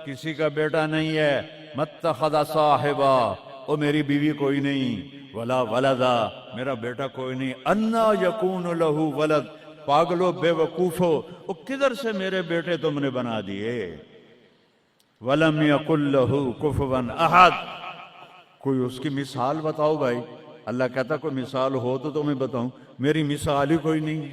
کسی کا بیٹا نہیں ہے، متخذ صاحبہ، او میری بیوی کوئی نہیں، ولا ولدا، میرا بیٹا کوئی نہیں، انا یکون لہ ولد، پاگلو بے وقوفو، او کدھر سے میرے بیٹے تم نے بنا دیے؟ ولم یکن لہ کفوا احد، کوئی اس کی مثال بتاؤ بھائی۔ اللہ کہتا کوئی مثال ہو تو تمہیں بتاؤں، میری مثال ہی کوئی نہیں،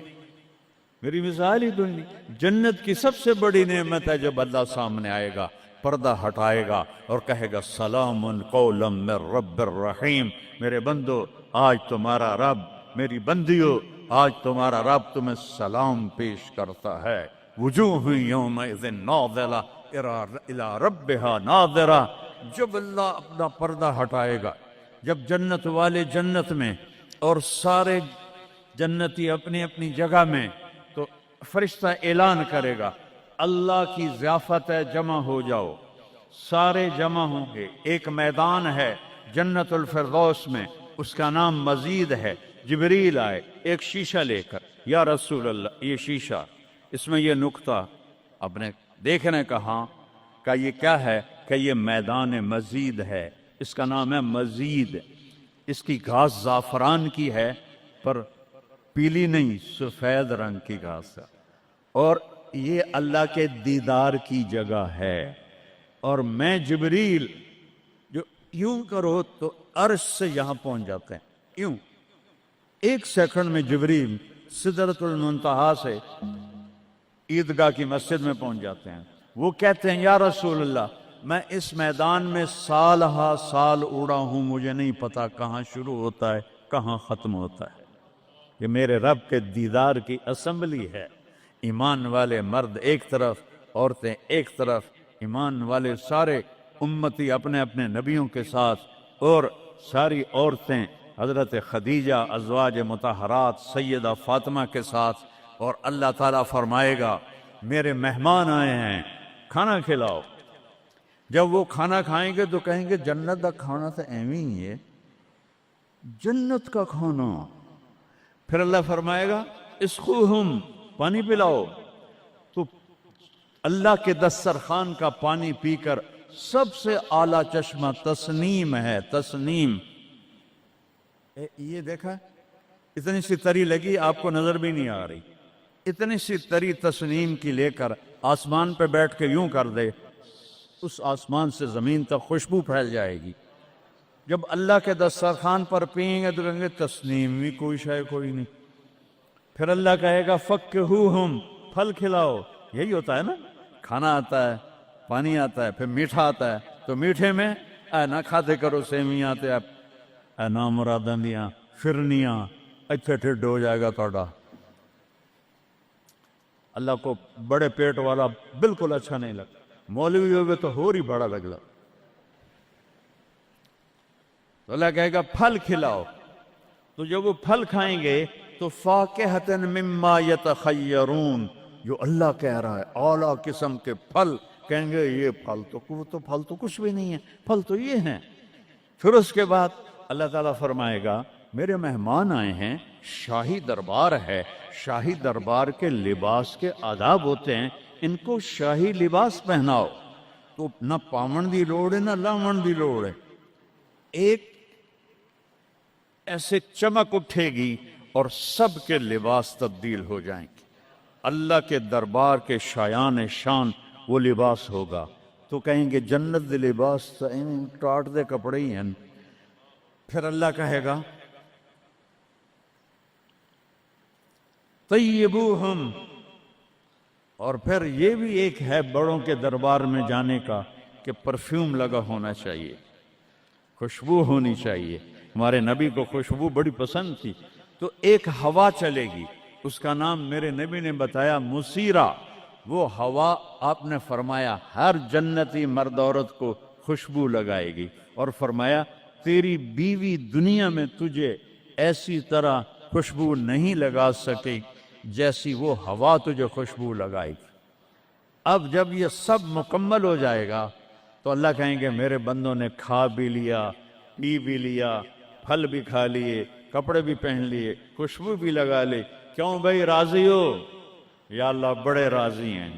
میری مثال ہی کوئی نہیں۔ جنت کی سب سے بڑی نعمت ہے جب اللہ سامنے آئے گا، پردہ ہٹائے گا اور کہے گا سلام قولا من رب الرحیم، میرے بندو آج تمہارا رب، میری بندیو آج تمہارا رب تمہیں سلام پیش کرتا ہے۔ وجوہ یومئذ ناظرہ الی ربہا ناظرہ، جب اللہ اپنا پردہ ہٹائے گا، جب جنت والے جنت میں اور سارے جنتی اپنی اپنی جگہ میں، تو فرشتہ اعلان کرے گا اللہ کی ضیافت ہے، جمع ہو جاؤ۔ سارے جمع ہوں گے، ایک میدان ہے جنت الفردوس میں، اس کا نام مزید ہے۔ جبریل آئے ایک شیشہ لے کر، یا رسول اللہ یہ شیشہ، اس میں یہ نقطہ اپنے دیکھنے کا، ہاں کہ یہ کیا ہے؟ کہ یہ میدان مزید ہے، اس کا نام ہے مزید۔ اس کی گھاس زعفران کی ہے، پر پیلی نہیں، سفید رنگ کی گھاس ہے، اور یہ اللہ کے دیدار کی جگہ ہے۔ اور میں جبریل جو یوں کرو تو عرش سے یہاں پہنچ جاتے ہیں، یوں ایک سیکنڈ میں جبریل سدرۃ المنتہا سے عیدگاہ کی مسجد میں پہنچ جاتے ہیں۔ وہ کہتے ہیں یا رسول اللہ میں اس میدان میں سال ہا سال اڑا ہوں، مجھے نہیں پتا کہاں شروع ہوتا ہے کہاں ختم ہوتا ہے۔ یہ میرے رب کے دیدار کی اسمبلی ہے۔ ایمان والے مرد ایک طرف، عورتیں ایک طرف، ایمان والے سارے امتی اپنے اپنے نبیوں کے ساتھ، اور ساری عورتیں حضرت خدیجہ ازواج مطہرات سیدہ فاطمہ کے ساتھ، اور اللہ تعالیٰ فرمائے گا میرے مہمان آئے ہیں کھانا کھلاؤ۔ جب وہ کھانا کھائیں گے تو کہیں گے جنت کا کھانا تو ایویں ہی ہے، جنت کا کھانا۔ پھر اللہ فرمائے گا اسقوہم، پانی پلاؤ، تو اللہ کے دسترخوان کا پانی پی کر سب سے اعلیٰ چشمہ تسنیم ہے، تسنیم۔ یہ دیکھا اتنی سی تری لگی، آپ کو نظر بھی نہیں آ رہی، اتنی سی تری تسنیم کی لے کر آسمان پہ بیٹھ کے یوں کر دے، اس آسمان سے زمین تک خوشبو پھیل جائے گی۔ جب اللہ کے دسترخوان پر پئیں گے تو کہیں گے تسنیم بھی کوئی شے کوئی نہیں۔ پھر اللہ کہے گا فکہوہم، پھل کھلاؤ۔ یہی ہوتا ہے نا، کھانا آتا ہے، پانی آتا ہے، پھر میٹھا آتا ہے، تو میٹھے میں اے نہ کھاتے کرو سیویاں تے اے نا مراداں دیاں فرنیاں، اتھے ٹھڈ ہو جائے گا توڑا۔ اللہ کو بڑے پیٹ والا بالکل اچھا نہیں لگتا، مولوی ہوئے تو ہی بڑا لگتا۔ تو اللہ کہے گا پھل کھلاؤ، تو جب وہ پھل کھائیں گے تو فاکہۃ مما یتخیرون، جو اللہ کہہ رہا ہے اعلیٰ قسم کے پھل، کہیں گے یہ پھل تو کچھ بھی نہیں ہے، پھل تو یہ ہیں۔ پھر اس کے بعد اللہ تعالیٰ فرمائے گا میرے مہمان آئے ہیں، شاہی دربار ہے، شاہی دربار کے لباس کے آداب ہوتے ہیں، ان کو شاہی لباس پہناؤ۔ تو نہ پاون دی لوڑ ہے نہ لاون دی لوڑ ہے، ایک ایسے چمک اٹھے گی اور سب کے لباس تبدیل ہو جائیں گے۔ اللہ کے دربار کے شایان شان وہ لباس ہوگا، تو کہیں گے جنت دے لباس ٹاٹ دے کپڑے ہی ہیں۔ پھر اللہ کہے گا طیبوہم، اور پھر یہ بھی ایک ہے بڑوں کے دربار میں جانے کا کہ پرفیوم لگا ہونا چاہیے، خوشبو ہونی چاہیے۔ ہمارے نبی کو خوشبو بڑی پسند تھی، تو ایک ہوا چلے گی، اس کا نام میرے نبی نے بتایا مسیرہ۔ وہ ہوا آپ نے فرمایا ہر جنتی مرد عورت کو خوشبو لگائے گی، اور فرمایا تیری بیوی دنیا میں تجھے ایسی طرح خوشبو نہیں لگا سکی جیسی وہ ہوا تجھے خوشبو لگائے گی۔ اب جب یہ سب مکمل ہو جائے گا تو اللہ کہیں گے میرے بندوں نے کھا بھی لیا، پی بھی لیا، پھل بھی کھا لیے، کپڑے بھی پہن لیے، خوشبو بھی لگا لی، کیوں بھائی راضی ہو؟ یا اللہ بڑے راضی ہیں،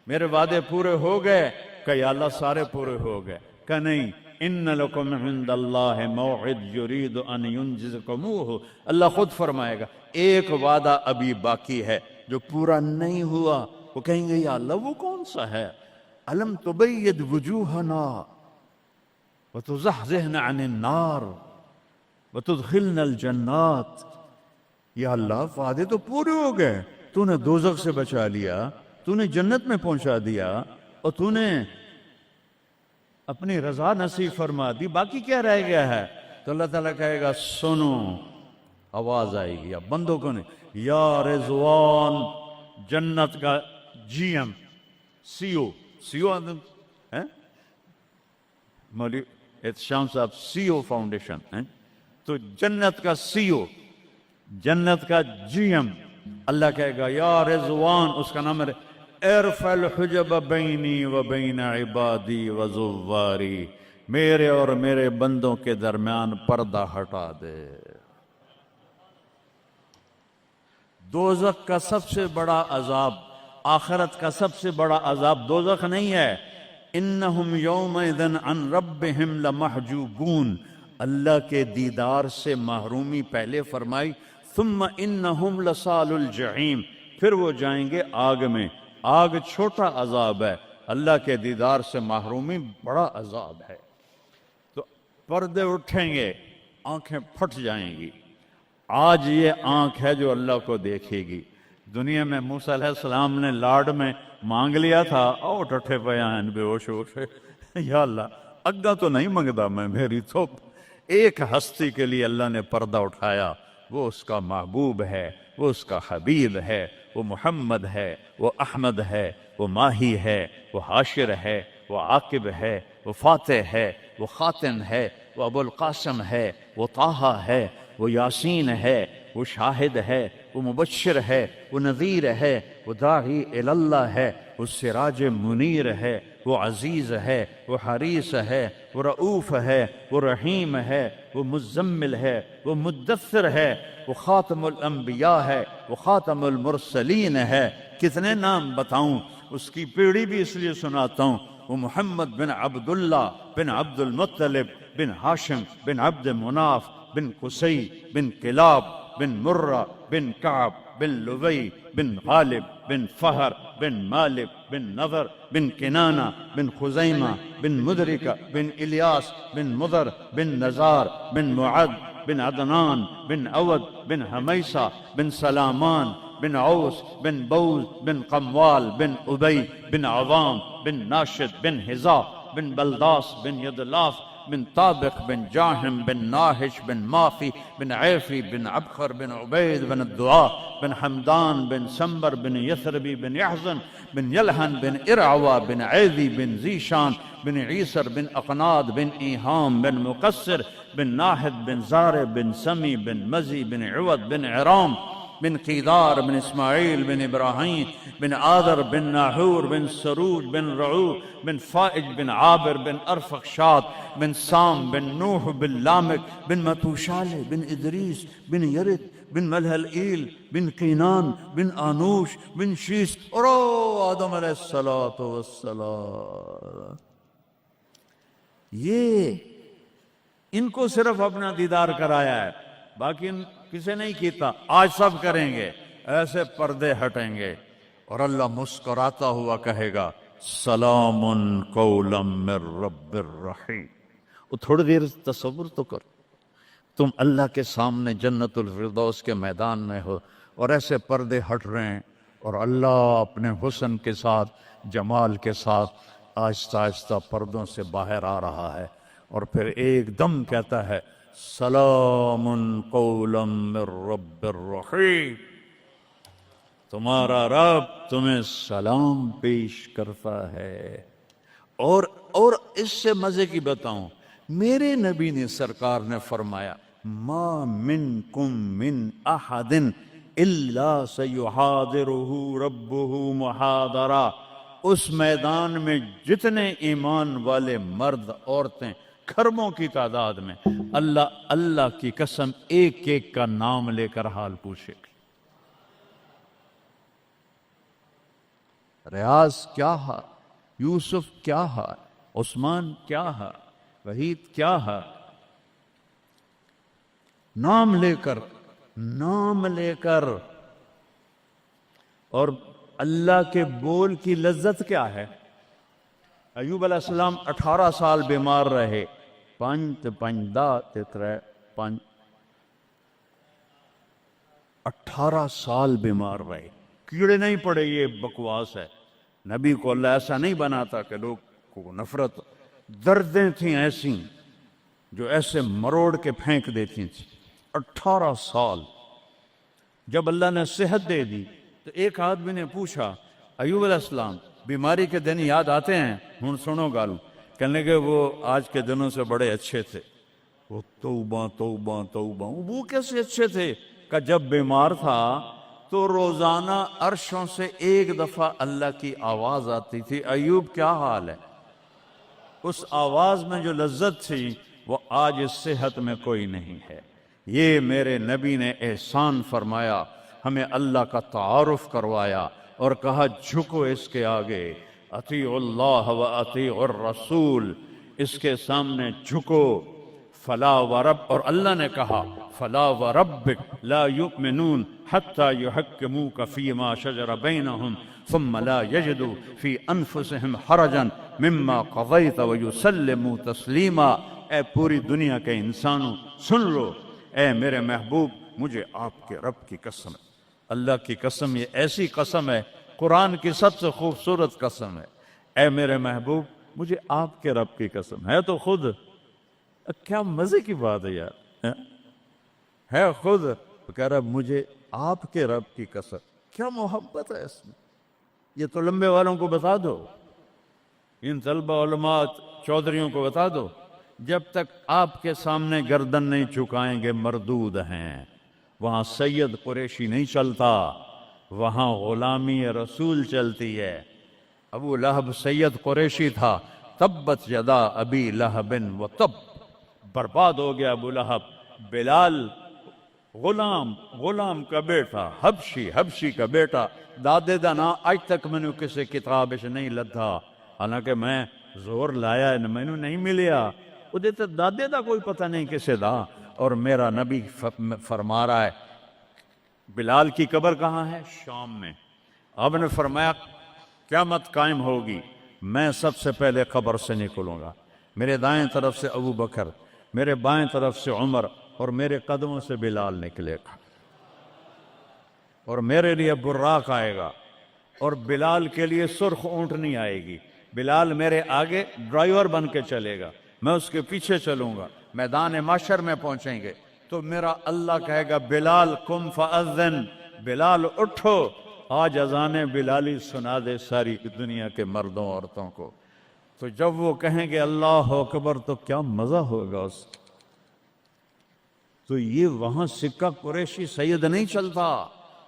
میرے وعدے پورے ہو گئے؟ کہ یا اللہ سارے پورے ہو گئے۔ کہ نہیں، ان لکم عند اللہ موعد یرید ان ینجزکموہ، اللہ خود فرمائے گا ایک وعدہ ابھی باقی ہے جو پورا نہیں ہوا۔ وہ کہیں گے یا اللہ وہ کون سا ہے؟ الم تبید وجوہنا وتزحزحنا عن النار وتدخلنا الجنات۔ یا اللہ وعدے تو پورے ہو گئے، تو نے دوزخ سے بچا لیا، تو نے جنت میں پہنچا دیا، اور تو نے اپنی رضا نصیب فرما دی، باقی کیا رہ گیا ہے؟ تو اللہ تعالیٰ کہے گا سنو، آواز آئے گی اب بندوں کو نہیں، یا رضوان، جنت کا جی ایم، سی او ہے مولوی احتشام صاحب، سی او فاؤنڈیشن ہے، تو جنت کا سی او، جنت کا جی ایم، اللہ کہے گا یا رضوان، اس کا نام ہے ارفع الحجب بینی و بین عبادی و زواری، میرے اور میرے بندوں کے درمیان پردہ ہٹا دے۔ دوزخ کا سب سے بڑا عذاب، آخرت کا سب سے بڑا عذاب دوزخ نہیں ہے، انہم یومئذ عن ربہم لمحجوبون، اللہ کے دیدار سے محرومی پہلے فرمائی، ثم انہم لصال الجحیم، پھر وہ جائیں گے آگ میں۔ آگ چھوٹا عذاب ہے، اللہ کے دیدار سے محرومی بڑا عذاب ہے۔ تو پردے اٹھیں گے، آنکھیں پھٹ جائیں گی۔ آج یہ آنکھ ہے جو اللہ کو دیکھے گی۔ دنیا میں موسیٰ علیہ السلام نے لاڈ میں مانگ لیا تھا، او ٹھٹھے بیان بے ہوش ہو کے، یا اللہ اگا تو نہیں منگدا میں، میری تو ایک ہستی کے لیے اللہ نے پردہ اٹھایا، وہ اس کا محبوب ہے، وہ اس کا حبیب ہے، وہ محمد ہے، وہ احمد ہے، وہ ماہی ہے، وہ حاشر ہے، وہ عاقب ہے، وہ فاتح ہے، وہ خاتم ہے، وہ ابو القاسم ہے، وہ طٰہٰ ہے، وہ یاسین ہے، وہ شاہد ہے، وہ مبشر ہے، وہ نذیر ہے، وہ داعی اللہ ہے، وہ سراج منیر ہے، وہ عزیز ہے، وہ حریص ہے، وہ رؤوف ہے، وہ رحیم ہے، وہ مزمل ہے، وہ مدثر ہے، وہ خاتم الانبیاء ہے، وہ خاتم المرسلین ہے۔ کتنے نام بتاؤں، اس کی پیڑھی بھی اس لیے سناتا ہوں۔ وہ محمد بن عبداللہ بن عبد المطلب بن ہاشم بن عبد مناف بن قصی بن کلاب بن مرہ بن کعب بن لبی بن غالب بن فہر بن مالک بن نضر بن کنانہ بن خزیمہ بن مدرکہ بن الیاس بن مضر بن نزار بن معد بن عدنان بن عود بن حمیسہ بن سلامان بن عوس بن بوز بن قموال بن ابی بن عوام بن ناشد بن حذا بن بلداس بن یدلاف بن طابق بن جاہم بن ناہش بن مافی بن عیفی بن عبخر بن عبید بن الدعاء بن حمدان بن سنبر بن یثربی بن یحزن بن یلحن بن ارعوا بن عیذی بن زیشان بن عیسر بن اقناد بن ایہام بن مقصر بن ناحد بن زار بن سمی بن مزی بن عود بن عرام بن قیدار بن اسماعیل بن ابراہیم بن آدر بن ناحور بن سروج بن رعو بن فائج بن عابر بن ارفخشاد بن سام بن نوح بن لامک بن متوشالہ بن ادریس بن یرد بن ملہلئیل بن قینان بن آنوش بن شیس اور آدم علیہ السلام. یہ ان کو صرف اپنا دیدار کرایا ہے، باقی کسی نہیں کیتا. آج سب کریں گے، ایسے پردے ہٹیں گے اور اللہ مسکراتا ہوا کہے گا سلام قولا من رب الرحیم. وہ تھوڑی دیر تصور تو کر، تم اللہ کے سامنے جنت الفردوس کے میدان میں ہو اور ایسے پردے ہٹ رہے ہیں اور اللہ اپنے حسن کے ساتھ، جمال کے ساتھ آہستہ آہستہ پردوں سے باہر آ رہا ہے اور پھر ایک دم کہتا ہے سلام قولا من رب الرحیم. تمہارا رب تمہیں سلام پیش کرتا ہے. اور اس سے مزے کی بتاؤں، میرے نبی نے سرکار نے فرمایا ما منکم من احد الا سیحاضرہ ربہ محاضرہ. اس میدان میں جتنے ایمان والے مرد عورتیں کھربوں کی تعداد میں، اللہ کی قسم ایک ایک کا نام لے کر حال پوچھے گی. ریاض کیا ہے، یوسف کیا ہے، عثمان کیا ہے، وحید کیا ہے، نام لے کر. اور اللہ کے بول کی لذت کیا ہے. ایوب علیہ السلام 18 سال بیمار رہے. 18 سال بیمار رہے، کیڑے نہیں پڑے. یہ بکواس ہے. نبی کو اللہ ایسا نہیں بناتا کہ لوگ کو نفرت. دردیں تھیں ایسی جو ایسے مروڑ کے پھینک دیتی تھیں. 18 سال. جب اللہ نے صحت دے دی تو ایک آدمی نے پوچھا ایوب علیہ السلام بیماری کے دن یاد آتے ہیں؟ ہن سنو گالو. کہنے کہ وہ آج کے دنوں سے بڑے اچھے تھے. وہ توبہ توبہ توبہ. وہ کیسے اچھے تھے کہ جب بیمار تھا تو روزانہ عرشوں سے ایک دفعہ اللہ کی آواز آتی تھی ایوب کیا حال ہے. اس آواز میں جو لذت تھی وہ آج اس صحت میں کوئی نہیں ہے. یہ میرے نبی نے احسان فرمایا، ہمیں اللہ کا تعارف کروایا اور کہا جھکو اس کے آگے، اطیعوا اللہ و اطیعوا الرسول، اس کے سامنے جھکو. فلا ورب، اور اللہ نے کہا فلا وربک لا یؤمنون حتی یحکموک فیما شجر بینہم ثم لا یجدوا فی انفسہم حرجا مما قضیت ویسلموا تسلیما. اے پوری دنیا کے انسانوں سن لو، اے میرے محبوب مجھے آپ کے رب کی قسم ہے. اللہ کی قسم، یہ ایسی قسم ہے، قرآن کی سب سے خوبصورت قسم ہے. اے میرے محبوب مجھے آپ کے رب کی قسم ہے. تو خود کیا مزے کی بات ہے یار، ہے خود کہہ رہا مجھے آپ کے رب کی قسم. کیا محبت ہے اس میں. یہ تو لمبے والوں کو بتا دو، ان طلبہ علماء چودھریوں کو بتا دو، جب تک آپ کے سامنے گردن نہیں جھکائیں گے مردود ہیں. وہاں سید قریشی نہیں چلتا، وہاں غلامی رسول چلتی ہے. ابو لہب سید قریشی تھا. تبت یدا ابی لہب و تب، برباد ہو گیا ابو لہب. بلال غلام کا بیٹا، حبشی کا بیٹا، دادے دا نا آج تک میں نے کسی کتاب سے نہیں لدھا، حالانکہ میں زور لایا میں نے نہیں ملیا. وہ دیتے دادے دا کوئی پتہ نہیں کسے دا. اور میرا نبی فرما رہا ہے بلال کی قبر کہاں ہے؟ شام میں. آپ نے فرمایا قیامت قائم ہوگی، میں سب سے پہلے قبر سے نکلوں گا. میرے دائیں طرف سے ابو بکر، میرے بائیں طرف سے عمر، اور میرے قدموں سے بلال نکلے گا. اور میرے لیے براق آئے گا اور بلال کے لیے سرخ اونٹنی آئے گی. بلال میرے آگے ڈرائیور بن کے چلے گا، میں اس کے پیچھے چلوں گا. میدان محشر میں پہنچیں گے تو میرا اللہ کہے گا بلال قم فاذن، بلال اٹھو آج اذان بلالی سنا دے ساری دنیا کے مردوں عورتوں کو. تو جب وہ کہیں گے اللہ اکبر تو کیا مزہ ہوگا اس. تو یہ وہاں سکہ قریشی سید نہیں چلتا،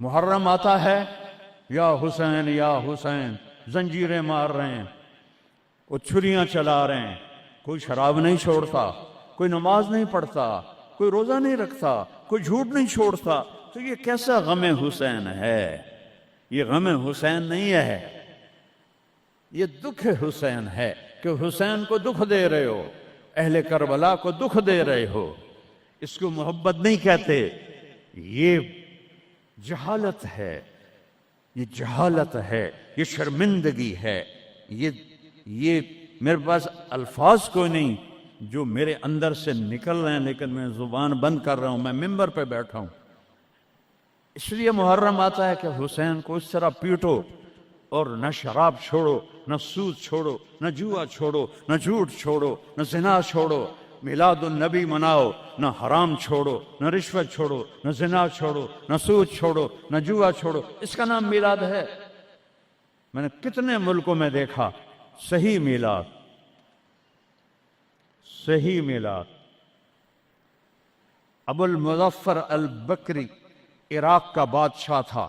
محرم آتا ہے، یا حسین زنجیریں مار رہے ہیں، وہ چھریاں چلا رہے ہیں، کوئی شراب نہیں چھوڑتا، کوئی نماز نہیں پڑھتا، کوئی روزہ نہیں رکھتا، کوئی جھوٹ نہیں چھوڑتا، تو یہ کیسا غم حسین ہے؟ یہ غم حسین نہیں ہے، یہ دکھ حسین ہے کہ حسین کو دکھ دے رہے ہو، اہل کربلا کو دکھ دے رہے ہو۔ اس کو محبت نہیں کہتے، یہ جہالت ہے، یہ جہالت ہے، یہ شرمندگی ہے، یہ میرے پاس الفاظ کوئی نہیں جو میرے اندر سے نکل رہے ہیں، لیکن میں زبان بند کر رہا ہوں، میں ممبر پہ بیٹھا ہوں۔ اس لیے محرم آتا ہے کہ حسین کو اس طرح پیٹو، اور نہ شراب چھوڑو، نہ سود چھوڑو، نہ جوا چھوڑو، نہ جھوٹ چھوڑو، نہ زنا چھوڑو، میلاد النبی مناؤ، نہ حرام چھوڑو، نہ رشوت چھوڑو، نہ زنا چھوڑو، نہ سود چھوڑو، نہ جوا چھوڑو۔ اس کا نام میلاد ہے۔ میں نے کتنے ملکوں میں دیکھا صحیح میلاد، صحیح میلاد۔ ابو المظفر البکری عراق کا بادشاہ تھا،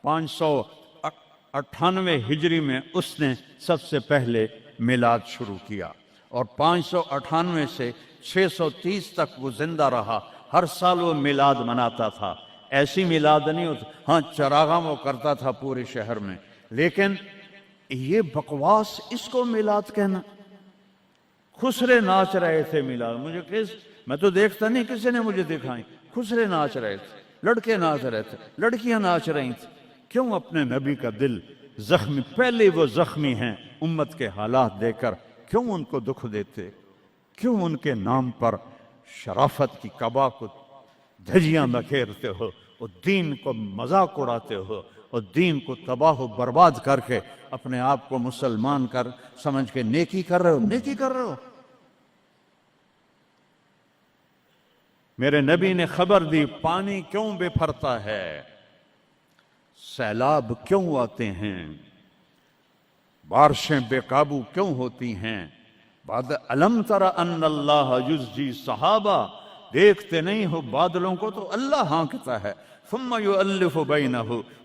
598 ہجری میں اس نے سب سے پہلے میلاد شروع کیا، اور 598 سے 630 تک وہ زندہ رہا۔ ہر سال وہ میلاد مناتا تھا۔ ایسی میلاد نہیں ہوتا، ہاں چراغاں وہ کرتا تھا پورے شہر میں، لیکن یہ بکواس، اس کو میلاد کہنا۔ خسرے ناچ رہے تھے میلاد، میں تو دیکھتا نہیں، کسی نے مجھے دکھائی، خسرے ناچ رہے تھے، لڑکے ناچ رہے تھے، لڑکیاں ناچ رہی تھیں۔ کیوں اپنے نبی کا دل زخمی، پہلے وہ زخمی ہیں امت کے حالات دے کر، کیوں ان کو دکھ دیتے؟ کیوں ان کے نام پر شرافت کی قبا کو دھجیاں بکھیرتے ہو، اور دین کو مذاق اڑاتے ہو، اور دین کو تباہ و برباد کر کے اپنے آپ کو مسلمان کر سمجھ کے نیکی کر رہے ہو؟ نیکی کر رہے ہو۔ میرے نبی نے خبر دی، پانی کیوں بفرتا ہے، سیلاب کیوں آتے ہیں، بارشیں بے قابو کیوں ہوتی ہیں۔ بعد الم تر ان اللہ یزجی صحابہ، دیکھتے نہیں ہو بادلوں کو تو اللہ ہانکتا ہے، ثم یؤلف بینہ،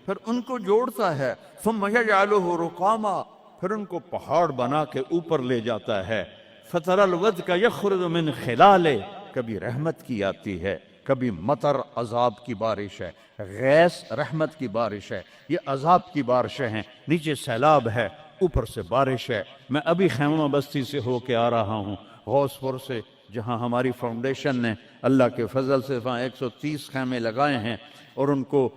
پھر ان کو جوڑتا ہے، ثم یجعلہ رقاما، پھر ان کو پہاڑ بنا کے اوپر لے جاتا ہے، فتر الودق یخرج من خلالہ، کبھی رحمت کی آتی ہے، کبھی مطر عذاب کی بارش ہے، غیث رحمت کی بارش ہے، یہ عذاب کی بارشیں ہیں، نیچے سیلاب ہے، اوپر سے بارش ہے۔ میں ابھی خیمہ بستی سے ہو کے آ رہا ہوں، غوث پور سے، جہاں ہماری فاؤنڈیشن نے اللہ کے فضل سے وہاں 130 خیمے لگائے ہیں، اور ان کو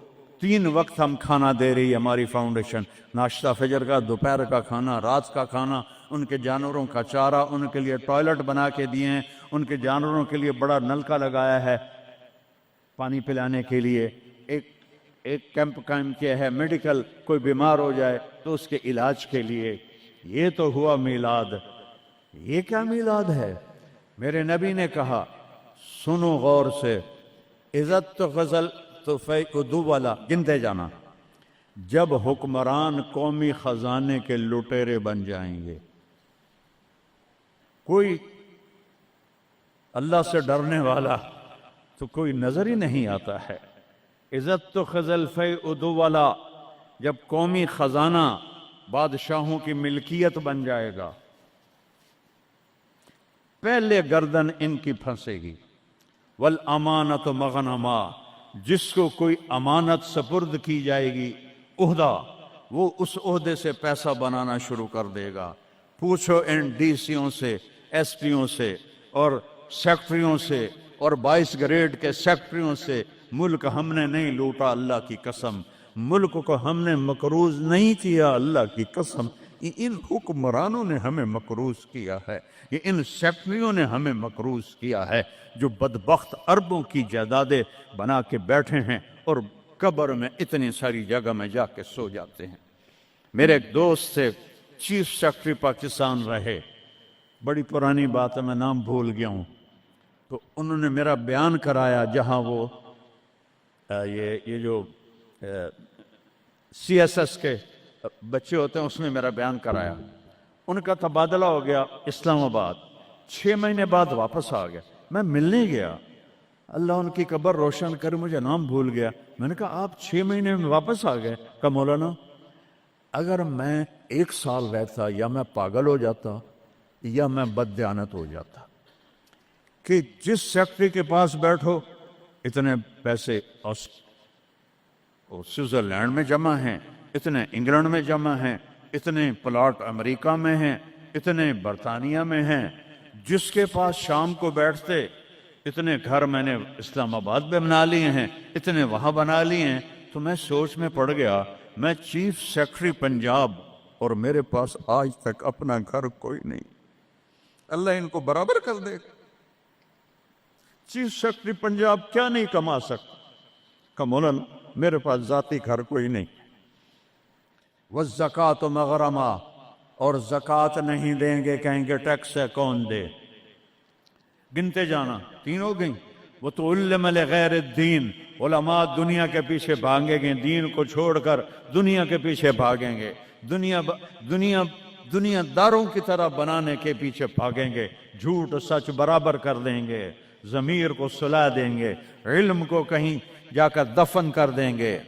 3 وقت ہم کھانا دے رہی ہے ہماری فاؤنڈیشن، ناشتہ فجر کا، دوپہر کا کھانا، رات کا کھانا، ان کے جانوروں کا چارہ، ان کے لیے ٹوائلٹ بنا کے دیے ہیں، ان کے جانوروں کے لیے بڑا نلکا لگایا ہے پانی پلانے کے لیے، ایک کیمپ قائم کیا ہے، میڈیکل، کوئی بیمار ہو جائے تو اس کے علاج کے لیے۔ یہ تو ہوا میلاد۔ یہ کیا میلاد ہے؟ میرے نبی نے کہا، سنو غور سے، عزت تو غزل تو فیعدو والا، گنتے جانا، جب حکمران قومی خزانے کے لٹیرے بن جائیں گے، کوئی اللہ سے ڈرنے والا تو کوئی نظر ہی نہیں آتا ہے۔ عزت تو خزل فیعدو والا، جب قومی خزانہ بادشاہوں کی ملکیت بن جائے گا، پہلے گردن ان کی پھنسے گی۔ والامانۃ مغنما، جس کو کوئی امانت سپرد کی جائے گی، عہدہ، وہ اس عہدے سے پیسہ بنانا شروع کر دے گا۔ پوچھو ان ڈی سیوں سے، ایس پیوں سے، اور سیکٹریوں سے، اور 22 گریڈ کے سیکٹریوں سے، ملک ہم نے نہیں لوٹا اللہ کی قسم، ملک کو ہم نے مقروض نہیں کیا اللہ کی قسم، ان حکمرانوں نے ہمیں مقروض کیا ہے، یہ ان سیکٹریوں نے ہمیں مقروض کیا ہے، جو بدبخت اربوں کی جائیدادیں بنا کے بیٹھے ہیں اور قبر میں اتنی ساری جگہ میں جا کے سو جاتے ہیں۔ میرے ایک دوست سے چیف سیکرٹری پاکستان رہے، بڑی پرانی بات ہے، میں نام بھول گیا ہوں، تو انہوں نے میرا بیان کرایا، جہاں وہ یہ جو سی ایس ایس کے بچے ہوتے ہیں، اس میں میرا بیان کرایا۔ ان کا تبادلہ ہو گیا اسلام آباد، 6 مہینے بعد واپس آ گیا۔ میں ملنے گیا، اللہ ان کی قبر روشن کرے، مجھے نام بھول گیا۔ میں نے کہا آپ 6 مہینے میں واپس آ گئے؟ کہا مولانا اگر میں 1 سال رہتا یا میں پاگل ہو جاتا یا میں بددیانت ہو جاتا، کہ جس سیکٹری کے پاس بیٹھو اتنے پیسے سوئٹزرلینڈ میں جمع ہیں، اتنے انگلینڈ میں جمع ہیں، اتنے پلاٹ امریکہ میں ہیں، اتنے برطانیہ میں ہیں، جس کے پاس شام کو بیٹھتے اتنے گھر میں نے اسلام آباد میں بنا لیے ہیں، اتنے وہاں بنا لیے ہیں۔ تو میں سوچ میں پڑ گیا، میں چیف سیکرٹری پنجاب اور میرے پاس آج تک اپنا گھر کوئی نہیں، اللہ ان کو برابر کر دے۔ چیف سیکرٹری پنجاب کیا نہیں کما سکتا؟ کہ مولانا میرے پاس ذاتی گھر کوئی نہیں۔ والزکوٰۃ مغرمہ، اور زکوٰۃ نہیں دیں گے، کہیں گے ٹیکس ہے کون دے؟ گنتے جانا، 3 ہو گئیں۔ وَتُعَلِّمَ لِغَيْرِ الدِّينِ، علماء دنیا کے پیچھے بھاگیں گے، دین کو چھوڑ کر دنیا کے پیچھے بھاگیں گے، دنیا داروں کی طرح بنانے کے پیچھے بھاگیں گے، جھوٹ سچ برابر کر دیں گے، ضمیر کو سلا دیں گے، علم کو کہیں جا کر دفن کر دیں گے۔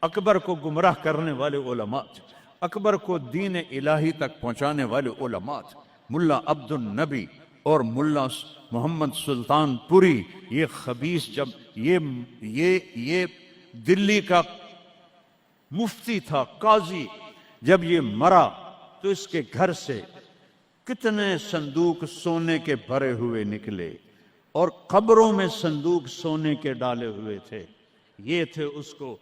اکبر کو گمراہ کرنے والے علماء، اکبر کو دین الہی تک پہنچانے والے علماء، ملا عبد النبی اور ملا محمد سلطان پوری، یہ خبیث جب یہ دلی کا مفتی تھا، قاضی، جب یہ مرا تو اس کے گھر سے کتنے صندوق سونے کے بھرے ہوئے نکلے، اور قبروں میں صندوق سونے کے ڈالے ہوئے تھے۔ یہ تھے اس کو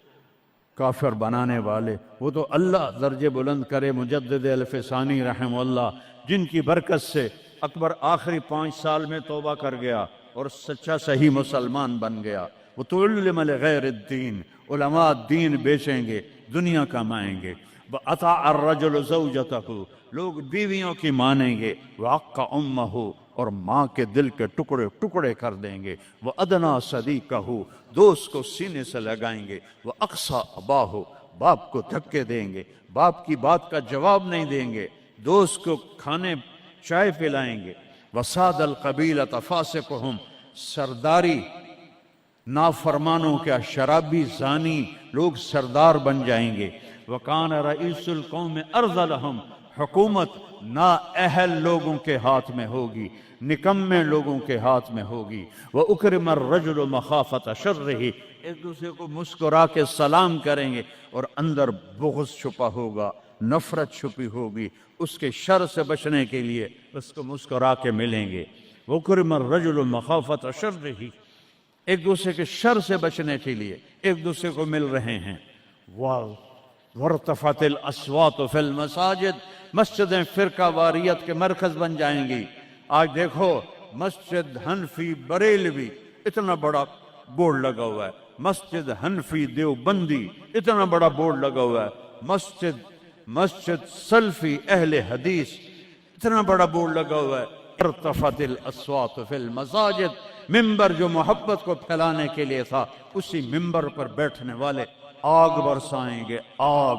کافر بنانے والے۔ وہ تو اللہ درجے بلند کرے مجدد الفسانی رحمہ اللہ، جن کی برکت سے اکبر آخری 5 سال میں توبہ کر گیا اور سچا صحیح مسلمان بن گیا۔ وَتُعَلِّمَ لِغَيْرِ الدِّينِ، علماء دین بیچیں گے، دنیا کمائیں گے۔ وَأَطَاعَ الرَّجُلُ زَوْجَتَهُ، لوگ بیویوں کی مانیں گے۔ وَعَقَّ أُمَّهُ، اور ماں کے دل کے ٹکڑے ٹکڑے کر دیں گے۔ وَأَدْنَا صَدِيقَهُ، دوست کو سینے سے لگائیں گے۔ وَأَقْصَى أَبَاهُ، باپ کو دھکے دیں گے، باپ کی بات کا جواب نہیں دیں گے، دوست کو کھانے چائے پلائیں گے۔ وَسَادَ الْقَبِيلَةَ فَاسِقُهُمْ، سرداری نافرمانوں کا، شرابی زانی لوگ سردار بن جائیں گے۔ وَكَانَ رَئِيسُ الْقَوْمِ أَرْذَلَهُمْ، حکومت نااہل لوگوں کے ہاتھ میں ہوگی، نکمے لوگوں کے ہاتھ میں ہوگی۔ وَأُكْرِمَ الرَّجُلُ مَخَافَةَ شَرِّهِ، ایک دوسرے کو مسکرا کے سلام کریں گے، اور اندر بغض چھپا ہوگا، نفرت چھپی ہوگی، اس کے شر سے بچنے کے لیے اس کو مسکرا کے ملیں گے۔ وَأُكْرِمَ الرَّجُلُ مَخَافَةَ شَرِّهِ، ایک دوسرے کے شر سے بچنے کے لیے ایک دوسرے کو مل رہے ہیں۔ وَارْتَفَعَتِ الْأَصْوَاتُ فِي الْمَسَاجِدِ، مسجدیں فرقہ واریت کے مرکز بن جائیں گی۔ آج دیکھو مسجد حنفی بریلوی اتنا بڑا بورڈ لگا ہوا ہے، مسجد حنفی دیوبندی اتنا بڑا بورڈ لگا ہوا ہے، مسجد سلفی اہل حدیث اتنا بڑا بورڈ لگا ہوا ہے۔ ارتفعت الاصوات فی المساجد، ممبر جو محبت کو پھیلانے کے لیے تھا، اسی ممبر پر بیٹھنے والے آگ برسائیں گے، آگ۔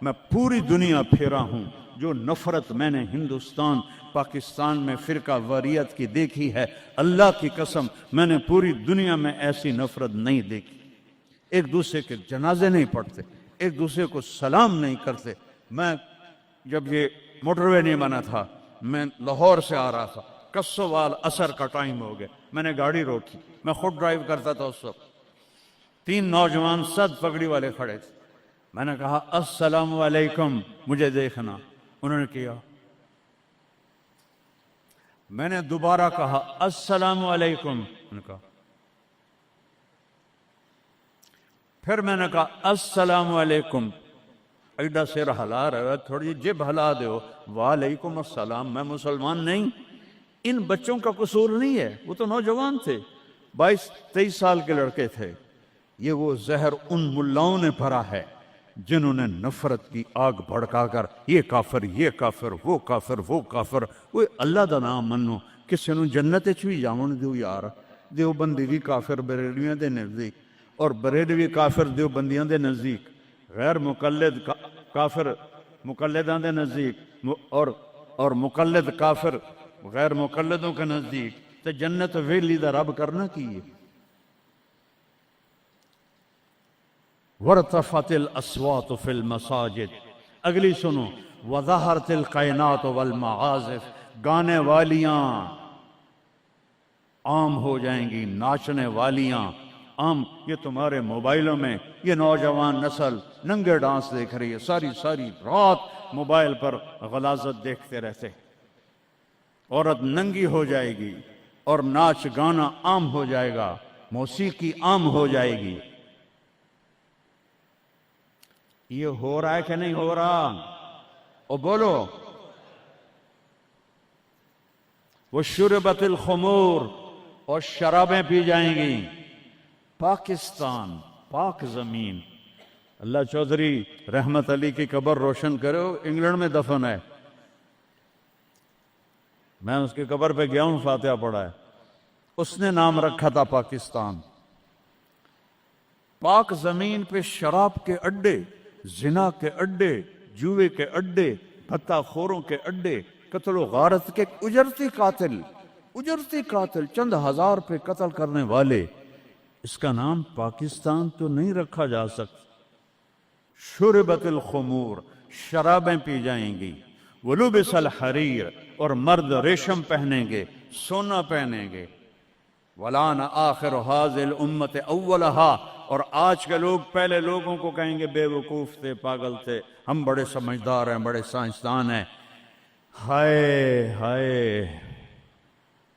میں پوری دنیا پھیرا ہوں، جو نفرت میں نے ہندوستان پاکستان میں فرقہ واریت کی دیکھی ہے، اللہ کی قسم میں نے پوری دنیا میں ایسی نفرت نہیں دیکھی۔ ایک دوسرے کے جنازے نہیں پڑھتے، ایک دوسرے کو سلام نہیں کرتے۔ میں جب یہ موٹر وے نہیں بنا تھا، میں لاہور سے آ رہا تھا، کسوال عصر کا ٹائم ہو گیا، میں نے گاڑی روکی، میں خود ڈرائیو کرتا تھا اس وقت، 3 نوجوان سد پگڑی والے کھڑے تھے۔ میں نے کہا السلام علیکم، مجھے دیکھنا، انہوں نے کیا۔ میں نے دوبارہ کہا السلام علیکم، انہوں نے کہا۔ پھر میں نے کہا السلام علیکم، ایڈا سر ہلا رہا ہے، تھوڑی جب ہلا دو، وعلیکم السلام، میں مسلمان نہیں؟ ان بچوں کا قصور نہیں ہے، وہ تو نوجوان تھے، 22-23 سال کے لڑکے تھے۔ یہ وہ زہر ان ملاؤں نے بھرا ہے جنہوں نے نفرت کی آگ بھڑکا کر یہ کافر، یہ کافر، وہ کافر، وہ کافر۔ وہ اللہ دا نام منو، کسی نو جنت وچ بھی جاون دیو یار۔ دیوبندی بھی کافر بریلویاں دے نزدیک، اور بریلوی کافر دیوبندیاں دے نزدیک، غیر مقلد کافر مقلداں دے نزدیک، اور مقلد کافر غیر مقلدوں کے نزدیک۔ تے جنت ویلی دا رب کرنا کی ہے؟ ورتفت الاصوات فی المساجد. اگلی سنو، وظہرت القینات والمعازف، گانے والیاں عام ہو جائیں گی، ناچنے والیاں عام. یہ تمہارے موبائلوں میں یہ نوجوان نسل ننگے ڈانس دیکھ رہی ہے، ساری رات موبائل پر غلاظت دیکھتے رہتے. عورت ننگی ہو جائے گی اور ناچ گانا عام ہو جائے گا، موسیقی عام ہو جائے گی. یہ ہو رہا ہے کہ نہیں ہو رہا؟ او بولو. وشربت الخمور، اور شرابیں پی جائیں گی. پاکستان، پاک زمین. اللہ چودھری رحمت علی کی قبر روشن کرو، انگلینڈ میں دفن ہے. میں اس کی قبر پہ گیا ہوں، فاتحہ پڑھا ہے. اس نے نام رکھا تھا پاکستان. پاک زمین پہ شراب کے اڈے، زنا کے اڈے، جوئے کے اڈے، بھتہ خوروں کے اڈے، قتل و غارت کے اجرتی قاتل چند ہزار پہ قتل کرنے والے. اس کا نام پاکستان تو نہیں رکھا جا سکتا. شربت الخمور، شرابیں پی جائیں گی. ولبس الحریر، اور مرد ریشم پہنیں گے، سونا پہنیں گے. ولان آخر هذه الامت اولها، اور آج کے لوگ پہلے لوگوں کو کہیں گے بے وقوف تھے، پاگل تھے، ہم بڑے سمجھدار ہیں، بڑے سائنسدان ہیں. ہائے ہائے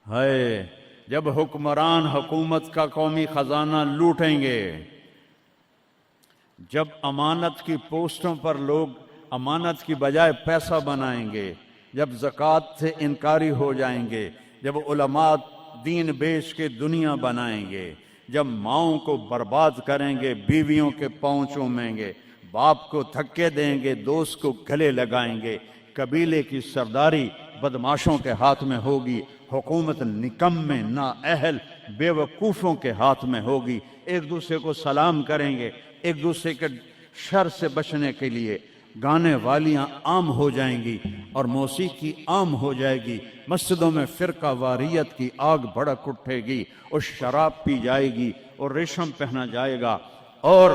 ہائے، جب حکمران حکومت کا قومی خزانہ لوٹیں گے، جب امانت کی پوسٹوں پر لوگ امانت کی بجائے پیسہ بنائیں گے، جب زکوٰۃ سے انکاری ہو جائیں گے، جب علماء دین بیچ کے دنیا بنائیں گے، جب ماؤں کو برباد کریں گے، بیویوں کے پاؤں چومیں گے، باپ کو دھکے دیں گے، دوست کو گلے لگائیں گے، قبیلے کی سرداری بدماشوں کے ہاتھ میں ہوگی، حکومت نکمے نااہل بے وقوفوں کے ہاتھ میں ہوگی. ایک دوسرے کو سلام کریں گے، ایک دوسرے کے شر سے بچنے کے لیے گانے والیاں عام ہو جائیں گی اور موسیقی عام ہو جائے گی. مسجدوں میں فرقہ واریت کی آگ بھڑک اٹھے گی، اور شراب پی جائے گی، اور ریشم پہنا جائے گا، اور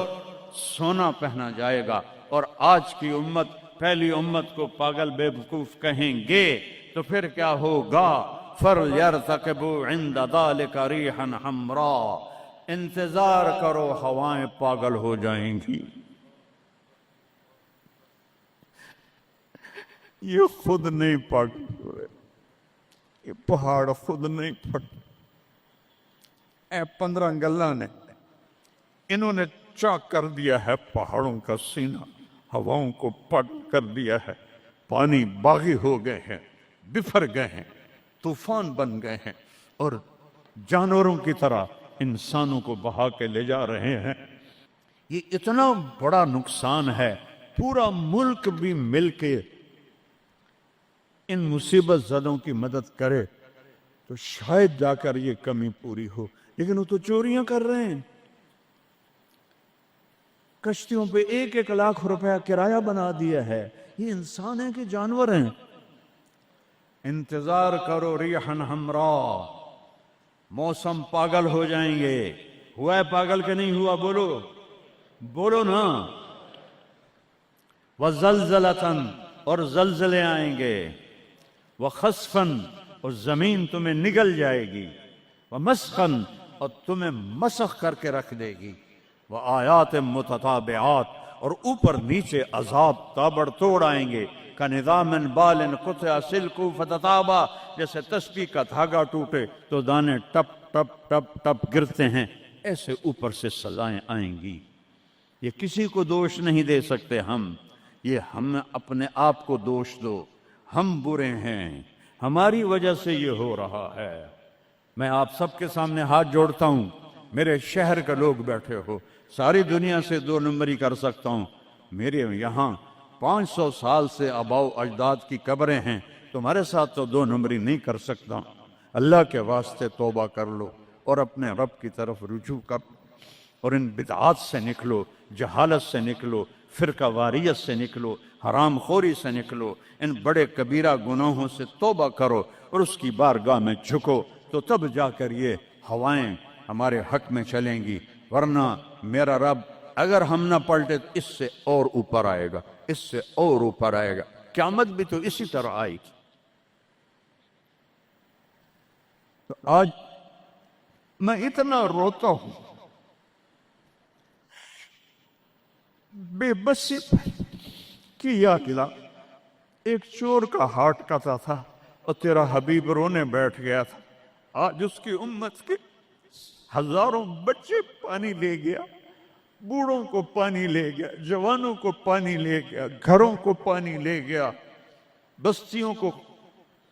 سونا پہنا جائے گا. اور آج کی امت پہلی امت کو پاگل بے وقوف کہیں گے تو پھر کیا ہوگا؟ فَلْيَرْتَقِبُوا عِنْدَ ذَلِكَ رِيحًا حَمْرَاءَ، انتظار کرو، ہوائیں پاگل ہو جائیں گی. یہ خود نہیں پاگل ہوئے، یہ پہاڑ خود نہیں پھٹ. اے 15 گلہ نے، انہوں نے چاک کر دیا ہے پہاڑوں کا سینہ، ہواؤں کو پٹ کر دیا ہے. پانی باغی ہو گئے ہیں، بفر گئے ہیں، طوفان بن گئے ہیں، اور جانوروں کی طرح انسانوں کو بہا کے لے جا رہے ہیں. یہ اتنا بڑا نقصان ہے. پورا ملک بھی مل کے ان مصیبت زدوں کی مدد کرے تو شاید جا کر یہ کمی پوری ہو. لیکن وہ تو چوریاں کر رہے ہیں. کشتیوں پہ 1-1 لاکھ روپیہ کرایہ بنا دیا ہے. یہ انسان ہیں کہ جانور ہیں؟ انتظار کرو ریحن حمراء، موسم پاگل ہو جائیں گے. ہوا ہے پاگل کہ نہیں ہوا؟ بولو بولو نا. وزلزلتن، اور زلزلے آئیں گے. وخسفن، اور زمین تمہیں نگل جائے گی. ومسخن، اور تمہیں مسخ کر کے رکھ دے گی. وآیات متتابعات، اور اوپر نیچے عذاب تابڑ توڑ آئیں گے. کَنِظَامٍ بَالٍ قُطِعَ سِلْكُ فَتَتَابَ، جیسے تسبیح کا دھاگا ٹوٹے تو دانے ٹپ ٹپ ٹپ ٹپ گرتے ہیں، ایسے اوپر سے سزائیں آئیں گی. یہ کسی کو دوش نہیں دے سکتے ہم. یہ ہم اپنے آپ کو دوش دو. ہم برے ہیں، ہماری وجہ سے یہ ہو رہا ہے. میں آپ سب کے سامنے ہاتھ جوڑتا ہوں. میرے شہر کے لوگ بیٹھے ہو، ساری دنیا سے 2 نمبری کر سکتا ہوں. میرے یہاں 500 سال سے آباؤ اجداد کی قبریں ہیں، تمہارے ساتھ تو 2 نمبری نہیں کر سکتا. اللہ کے واسطے توبہ کر لو اور اپنے رب کی طرف رجوع کر، اور ان بدعات سے نکلو، جہالت سے نکلو، فرقہ واریت سے نکلو، حرام خوری سے نکلو. ان بڑے کبیرہ گناہوں سے توبہ کرو اور اس کی بارگاہ میں جھکو، تو تب جا کر یہ ہوائیں ہمارے حق میں چلیں گی. ورنہ میرا رب اگر ہم نہ پلٹے تو اس سے اور اوپر آئے گا، اس سے اور اوپر آئے گا، قیامت بھی تو اسی طرح آئی۔ تو آج میں اتنا روتا ہوں، بے بسی کی یاد دلا۔ ایک چور کا ہارٹ کاتا تھا اور تیرا حبیب رونے بیٹھ گیا تھا۔ آج اس کی امت کے ہزاروں بچے پانی لے گیا، بوڑھوں کو پانی لے گیا، جوانوں کو پانی لے گیا، گھروں کو پانی لے گیا، بستیوں کو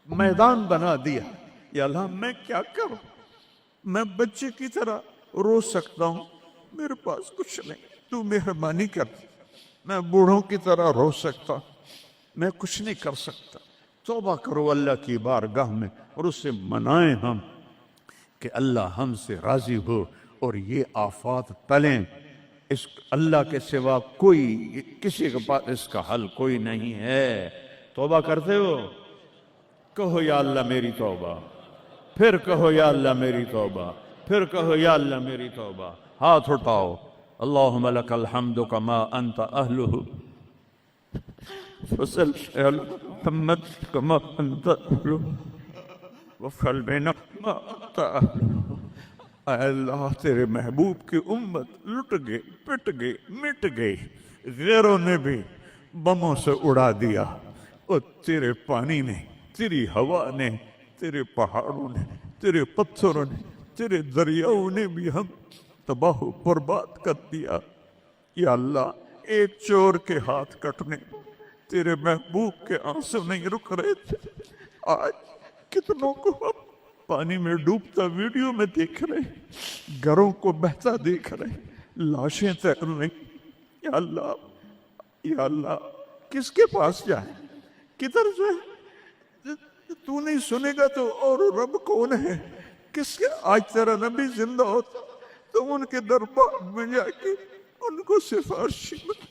میدان بنا دیا۔ یا اللہ میں کیا کروں؟ میں بچے کی طرح رو سکتا ہوں، میرے پاس کچھ نہیں، تو مہربانی کر۔ میں بوڑھوں کی طرح رو سکتا ہوں، میں کچھ نہیں کر سکتا۔ توبہ کرو اللہ کی بارگاہ میں اور اس سے منائیں ہم کہ اللہ ہم سے راضی ہو اور یہ آفات ٹلیں۔ اس اللہ کے سوا کوئی، کسی کے پاس اس کا حل کوئی نہیں ہے۔ توبہ کرتے ہو؟ کہو یا اللہ میری توبہ، پھر کہو یا اللہ میری توبہ، پھر کہو یا اللہ میری توبہ۔ ہاتھ اٹھاؤ۔ اللہم لک الحمد کما انت اہلہ وصلی علی محمد کما انت اہلہ وفعل بنا ما انت اہلہ۔ اے اللہ تیرے محبوب کی امت لٹ گئے، پٹ گئے، مٹ گئے، غیروں نے بھی بموں سے اڑا دیا، اور تیرے پانی نے، تیری ہوا نے، تیرے پہاڑوں نے، تیرے پتھروں نے، تیرے دریاؤں نے بھی ہم تباہ و برباد کر دیا۔ یا اللہ ایک چور کے ہاتھ کٹنے تیرے محبوب کے آنسو نہیں رک رہے تھے، آج کتنوں کو ہم پانی میں ڈوبتا ویڈیو میں دیکھ رہے، گھروں کو بہتا دیکھ رہے، لاشیں تیر رہی۔ یا اللہ، یا اللہ کس کے پاس جائیں، کدھر جائیں؟ تو نہیں سنے گا تو اور رب کون ہے؟ کس کے؟ آج تیرا نبی زندہ ہوتا تو ان کے دربار میں جا کے ان کو سفارشی میں،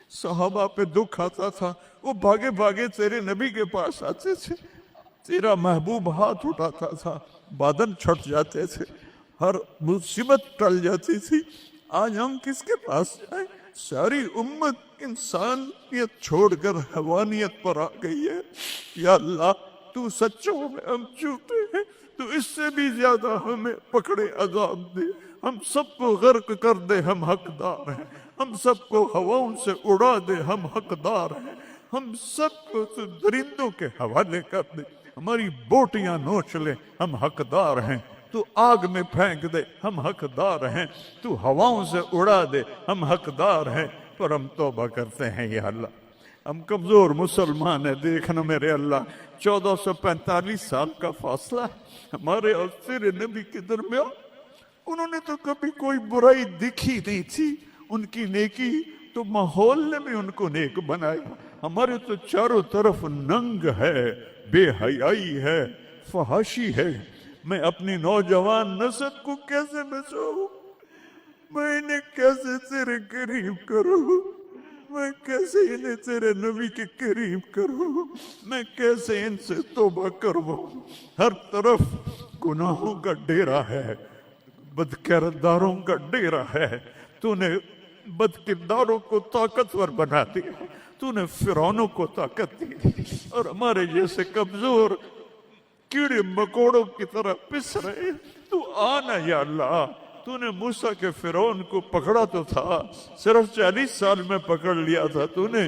صحابہ پہ دکھ آتا تھا وہ بھاگے بھاگے تیرے نبی کے پاس آتے تھے، تیرا محبوب ہاتھ اٹھاتا تھا، بادل چھٹ جاتے تھے، ہر مصیبت ٹل جاتی تھی۔ آج ہم کس کے پاس جائیں؟ ساری امت انسانیت چھوڑ کر حیوانیت پر آ گئی ہے۔ یا اللہ تو سچوں میں ہم جھوٹے ہیں، تو اس سے بھی زیادہ ہمیں پکڑے عذاب دے، ہم سب کو غرق کر دے، ہم حقدار ہیں، ہم سب کو ہواؤں سے اڑا دے، ہم حقدار ہیں، ہم سب کو تو درندوں کے حوالے کر دے، ہماری بوٹیاں نوچ لے، ہم حقدار ہیں، تو آگ میں پھینک دے، ہم حقدار ہیں، تو ہواؤں سے اڑا دے، ہم حقدار ہیں، پر ہم توبہ کرتے ہیں۔ یا اللہ ہم کمزور مسلمان ہیں، دیکھنا میرے اللہ 1445 سال کا فاصلہ ہے ہمارے اور تیرے نبی کے درمیان۔ انہوں نے تو کبھی کوئی برائی دکھی نہیں تھی، ان کی نیکی تو ماحول نے بھی ان کو نیک بنایا۔ ہمارے تو چاروں طرف ننگ ہے، بے حیائی ہے، فحاشی ہے۔ میں اپنی نوجوان نسل کو کیسے بچاؤں؟ میں انہیں کیسے تیرے قریب کروں؟ میں کیسے انہیں تیرے نبی کے قریب کروں؟ میں کیسے ان سے توبہ کروں؟ ہر طرف گناہوں کا ڈیرا ہے، بد کرداروں کا ڈیرا ہے۔ تو نے بد کرداروں کو طاقتور بنا دیا، تو نے فرعونوں کو طاقت دی، اور ہمارے جیسے کمزور کیڑے مکوڑوں کی طرح پس رہے۔ تو آنا یا اللہ، تو نے موسیٰ کے فرعون کو پکڑا تو تھا، صرف 40 سال میں پکڑ لیا تھا، تو نے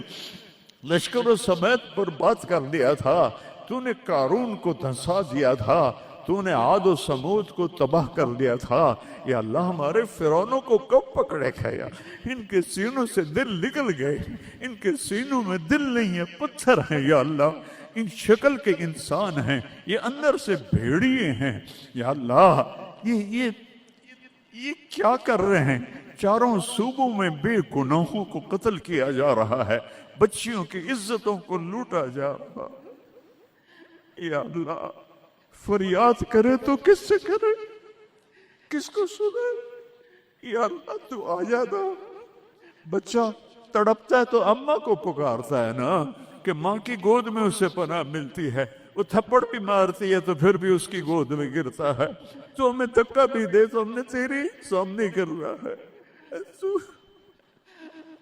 لشکر و سمیت برباد کر دیا تھا، تو نے قارون کو دھنسا دیا تھا، تو نے عاد و سمود کو تباہ کر دیا تھا۔ یا اللہ ہمارے فرعونوں کو کب پکڑے کھایا؟ ان کے سینوں سے دل نکل گئے، ان کے سینوں میں دل نہیں ہے، پتھر ہیں۔ یا اللہ ان شکل کے انسان ہیں، یہ اندر سے بھیڑیے ہیں۔ یا اللہ یہ کیا کر رہے ہیں؟ چاروں صوبوں میں بے گناہوں کو قتل کیا جا رہا ہے، بچیوں کی عزتوں کو لوٹا جا رہا ہے۔ یا اللہ فریاد کرے تو کس سے کرے، کس کو سنے؟ یا اللہ تو آ جانا۔ بچہ تڑپتا ہے تو اماں کو پکارتا ہے نا، کہ ماں کی گود میں اسے پناہ ملتی ہے۔ وہ تھپڑ بھی مارتی ہے تو پھر بھی اس کی گود میں گرتا ہے۔ تو ہمیں دھکا بھی دے تو ہم نے تیری سامنے کر رہا ہے۔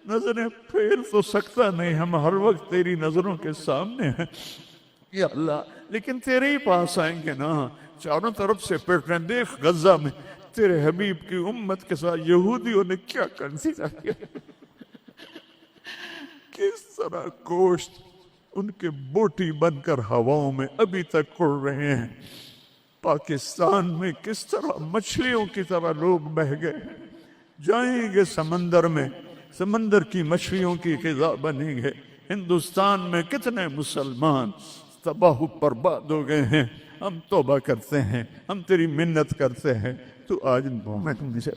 نظریں پھیر تو سکتا نہیں، ہم ہر وقت تیری نظروں کے سامنے ہیں یا اللہ، لیکن تیرے ہی پاس آئیں گے نا۔ چاروں طرف سے پیٹ رہے، دیکھ غزہ میں تیرے حبیب کی امت کے ساتھ یہودیوں نے کیا کنسیڈر کیا، کس طرح گوشت ان کے بوٹی بن کر ہواؤں میں ابھی تک اڑ رہے ہیں۔ پاکستان میں کس طرح مچھلیوں کی طرح لوگ بہہ گئے، جائیں گے سمندر میں، سمندر کی مچھلیوں کی غذا بنیں گے۔ ہندوستان میں کتنے مسلمان تباہ و برباد ہو گئے ہیں۔ ہم توبہ کرتے ہیں، ہم تیری منت کرتے ہیں، تو آج مجھے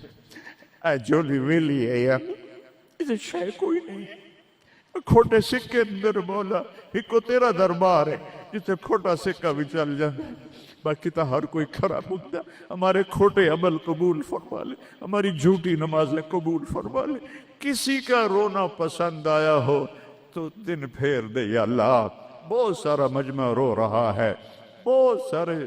جولی ویلی ہے یار، اسے شے کوئی نہیں، کھوٹے سکے اندر مولا ایک تیرا دربار ہے جسے کھوٹا سکہ بھی چل جائے، باقی تو ہر کوئی خراب ہوتا۔ ہمارے کھوٹے عمل قبول فرما لے، ہماری جھوٹی نمازیں قبول فرما لے۔ کسی کا رونا پسند آیا ہو تو دن پھیر دے یا اللہ۔ بہت سارا مجمع رو رہا ہے، بہت سارے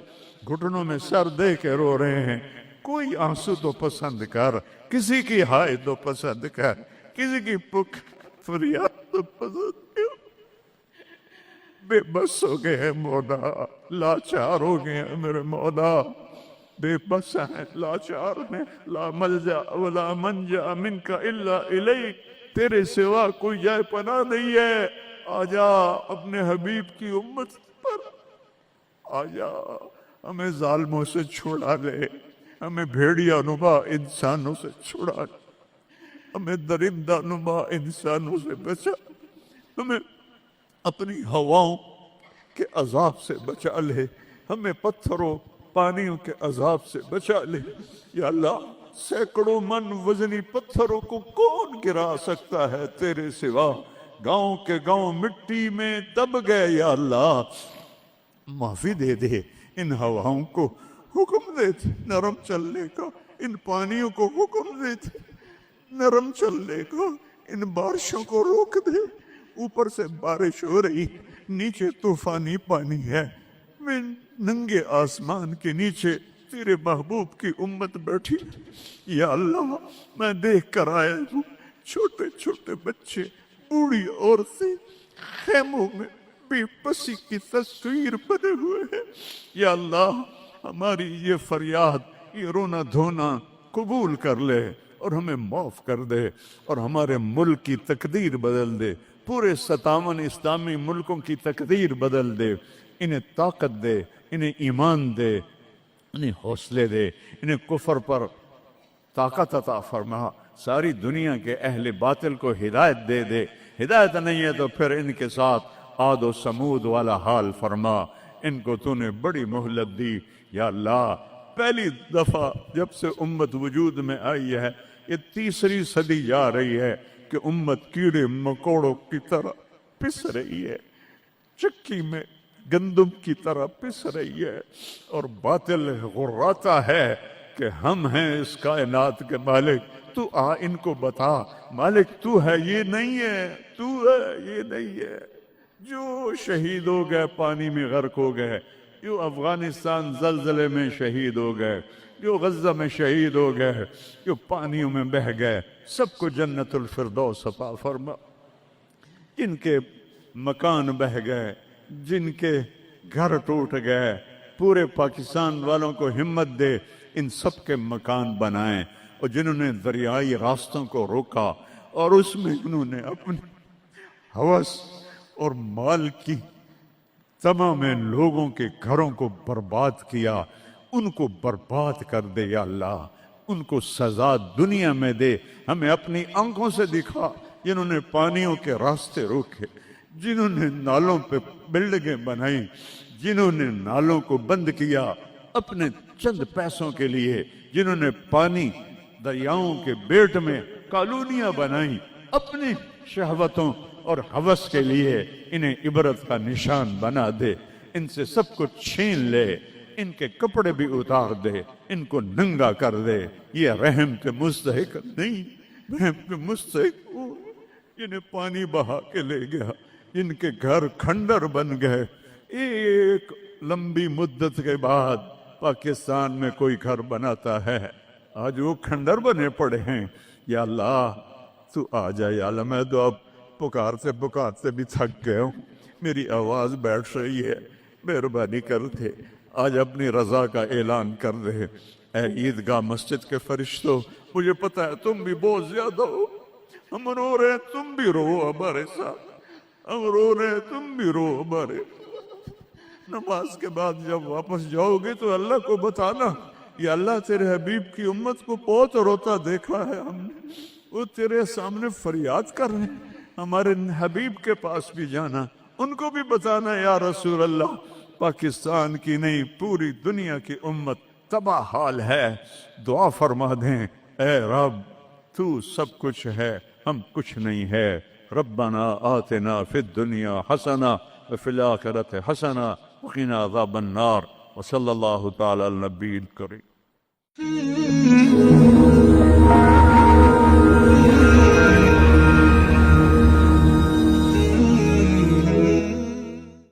گھٹنوں میں سر دے کے رو رہے ہیں، کوئی آنسو تو پسند کر، کسی کی ہائے تو پسند کر، کسی کی پک فریاد تو پسند کر۔ بے بس ہو گئے ہیں مولا، لاچار ہو گئے ہیں میرے مولا، بے بس ہیں، لاچار ہیں، لا ملجا ولا منجا منک الا الیک، تیرے سوا کوئی جائے پناہ نہیں ہے۔ آجا اپنے حبیب کی امت پر آجا، ہمیں ظالموں سے چھڑا لے، ہمیں بھیڑیا نما انسانوں سے چھڑا لے، ہمیں درندہ نما انسانوں سے بچا، ہمیں اپنی ہواؤں کے عذاب سے بچا لے، ہمیں پتھروں پانیوں کے عذاب سے بچا لے یا اللہ۔ سینکڑوں من وزنی پتھروں کو کون گرا سکتا ہے تیرے سوا؟ گاؤں کے گاؤں مٹی میں دب گئے یا اللہ، معافی دے دے۔ ان ہواؤں کو حکم دے دے نرم چلنے کا، ان پانیوں کو حکم دے دے نرم چلنے کا، ان بارشوں کو روک دے۔ اوپر سے بارش ہو رہی، نیچے طوفانی پانی ہے، میں ننگے آسمان کے نیچے تیرے محبوب کی امت بیٹھی یا اللہ، میں دیکھ کر آیا ہوں چھوٹے چھوٹے بچے، بوڑھی عورتیں خیموں میں بے بسی کی تصویر بنے ہوئے ہیں یا اللہ۔ ہماری یہ فریاد، یہ رونا دھونا قبول کر لے اور ہمیں معاف کر دے، اور ہمارے ملک کی تقدیر بدل دے، پورے 57 اسلامی ملکوں کی تقدیر بدل دے۔ انہیں طاقت دے، انہیں ایمان دے، انہیں حوصلے دے، انہیں کفر پر طاقت عطا فرما۔ ساری دنیا کے اہل باطل کو ہدایت دے دے، ہدایت نہیں ہے تو پھر ان کے ساتھ عاد و سمود والا حال فرما۔ ان کو تو نے بڑی مہلت دی یا اللہ۔ پہلی دفعہ جب سے امت وجود میں آئی ہے، یہ 3ری صدی جا رہی ہے کہ امت کیڑے مکوڑوں کی طرح پس رہی ہے، چکی میں گندم کی طرح پس رہی ہے، اور باطل غراتا ہے کہ ہم ہیں اس کائنات کے مالک۔ تو آ ان کو بتا مالک تو ہے، یہ نہیں ہے، تو ہے، یہ نہیں ہے۔ جو شہید ہو گئے پانی میں غرق ہو گئے، جو افغانستان زلزلے میں شہید ہو گئے، جو غزہ میں شہید ہو گئے، جو پانیوں میں بہہ گئے، سب کو جنت الفردوس عطا فرما۔ جن کے مکان بہہ گئے، جن کے گھر ٹوٹ گئے، پورے پاکستان والوں کو ہمت دے ان سب کے مکان بنائیں۔ اور جنہوں نے دریائی راستوں کو روکا اور اس میں انہوں نے اپنی ہوس اور مال کی تمام لوگوں کے گھروں کو برباد کیا، ان کو برباد کر دے یا اللہ۔ ان کو سزا دنیا میں دے، ہمیں اپنی آنکھوں سے دکھا۔ جنہوں نے پانیوں کے راستے روکے، جنہوں نے نالوں پہ بلڈنگیں بنائی، جنہوں نے نالوں کو بند کیا اپنے چند پیسوں کے لیے، جنہوں نے پانی دریاؤں کے بیٹ میں کالونیاں بنائیں اپنی شہوتوں اور ہوس کے لیے، انہیں عبرت کا نشان بنا دے۔ ان سے سب کچھ چھین لے، ان کے کپڑے بھی اتار دے، ان کو ننگا کر دے۔ یہ رحم کے مستحق نہیں، رحم کے مستحق وہ جنہیں پانی بہا کے لے گیا، جن کے گھر کھنڈر بن گئے۔ ایک لمبی مدت کے بعد پاکستان میں کوئی گھر بناتا ہے، آج وہ کھنڈر بنے پڑے ہیں یا اللہ۔ تو آ جا یا اللہ، میں تو اب پکارتے بھی تھک گیا ہوں، میری آواز بیٹھ رہی ہے، مہربانی کرتے آج اپنی رضا کا اعلان کر دے۔ اے عیدگاہ مسجد کے فرشتوں، مجھے پتہ ہے تم بھی بہت زیادہ ہو، ہم رو رہے ہیں، تم بھی رو ہمارے ساتھ، ہم رو رہے ہیں، تم بھی رو ہمارے۔ نماز کے بعد جب واپس جاؤ گے تو اللہ کو بتانا، یا اللہ تیرے حبیب کی امت کو بہت روتا دیکھا ہے ہم نے، وہ تیرے سامنے فریاد کر رہے ہیں، ہمارے حبیب کے پاس بھی جانا، ان کو بھی بتانا یا رسول اللہ پاکستان کی نہیں پوری دنیا کی امت تباہ حال ہے، دعا فرما دیں اے رب تو سب کچھ ہے، ہم کچھ نہیں ہے۔ ربنا آتنا فی الدنیا حسنہ وفی الآخرۃ حسنہ وقنا عذاب النار، وصلی اللہ تعالی علی النبی الکریم۔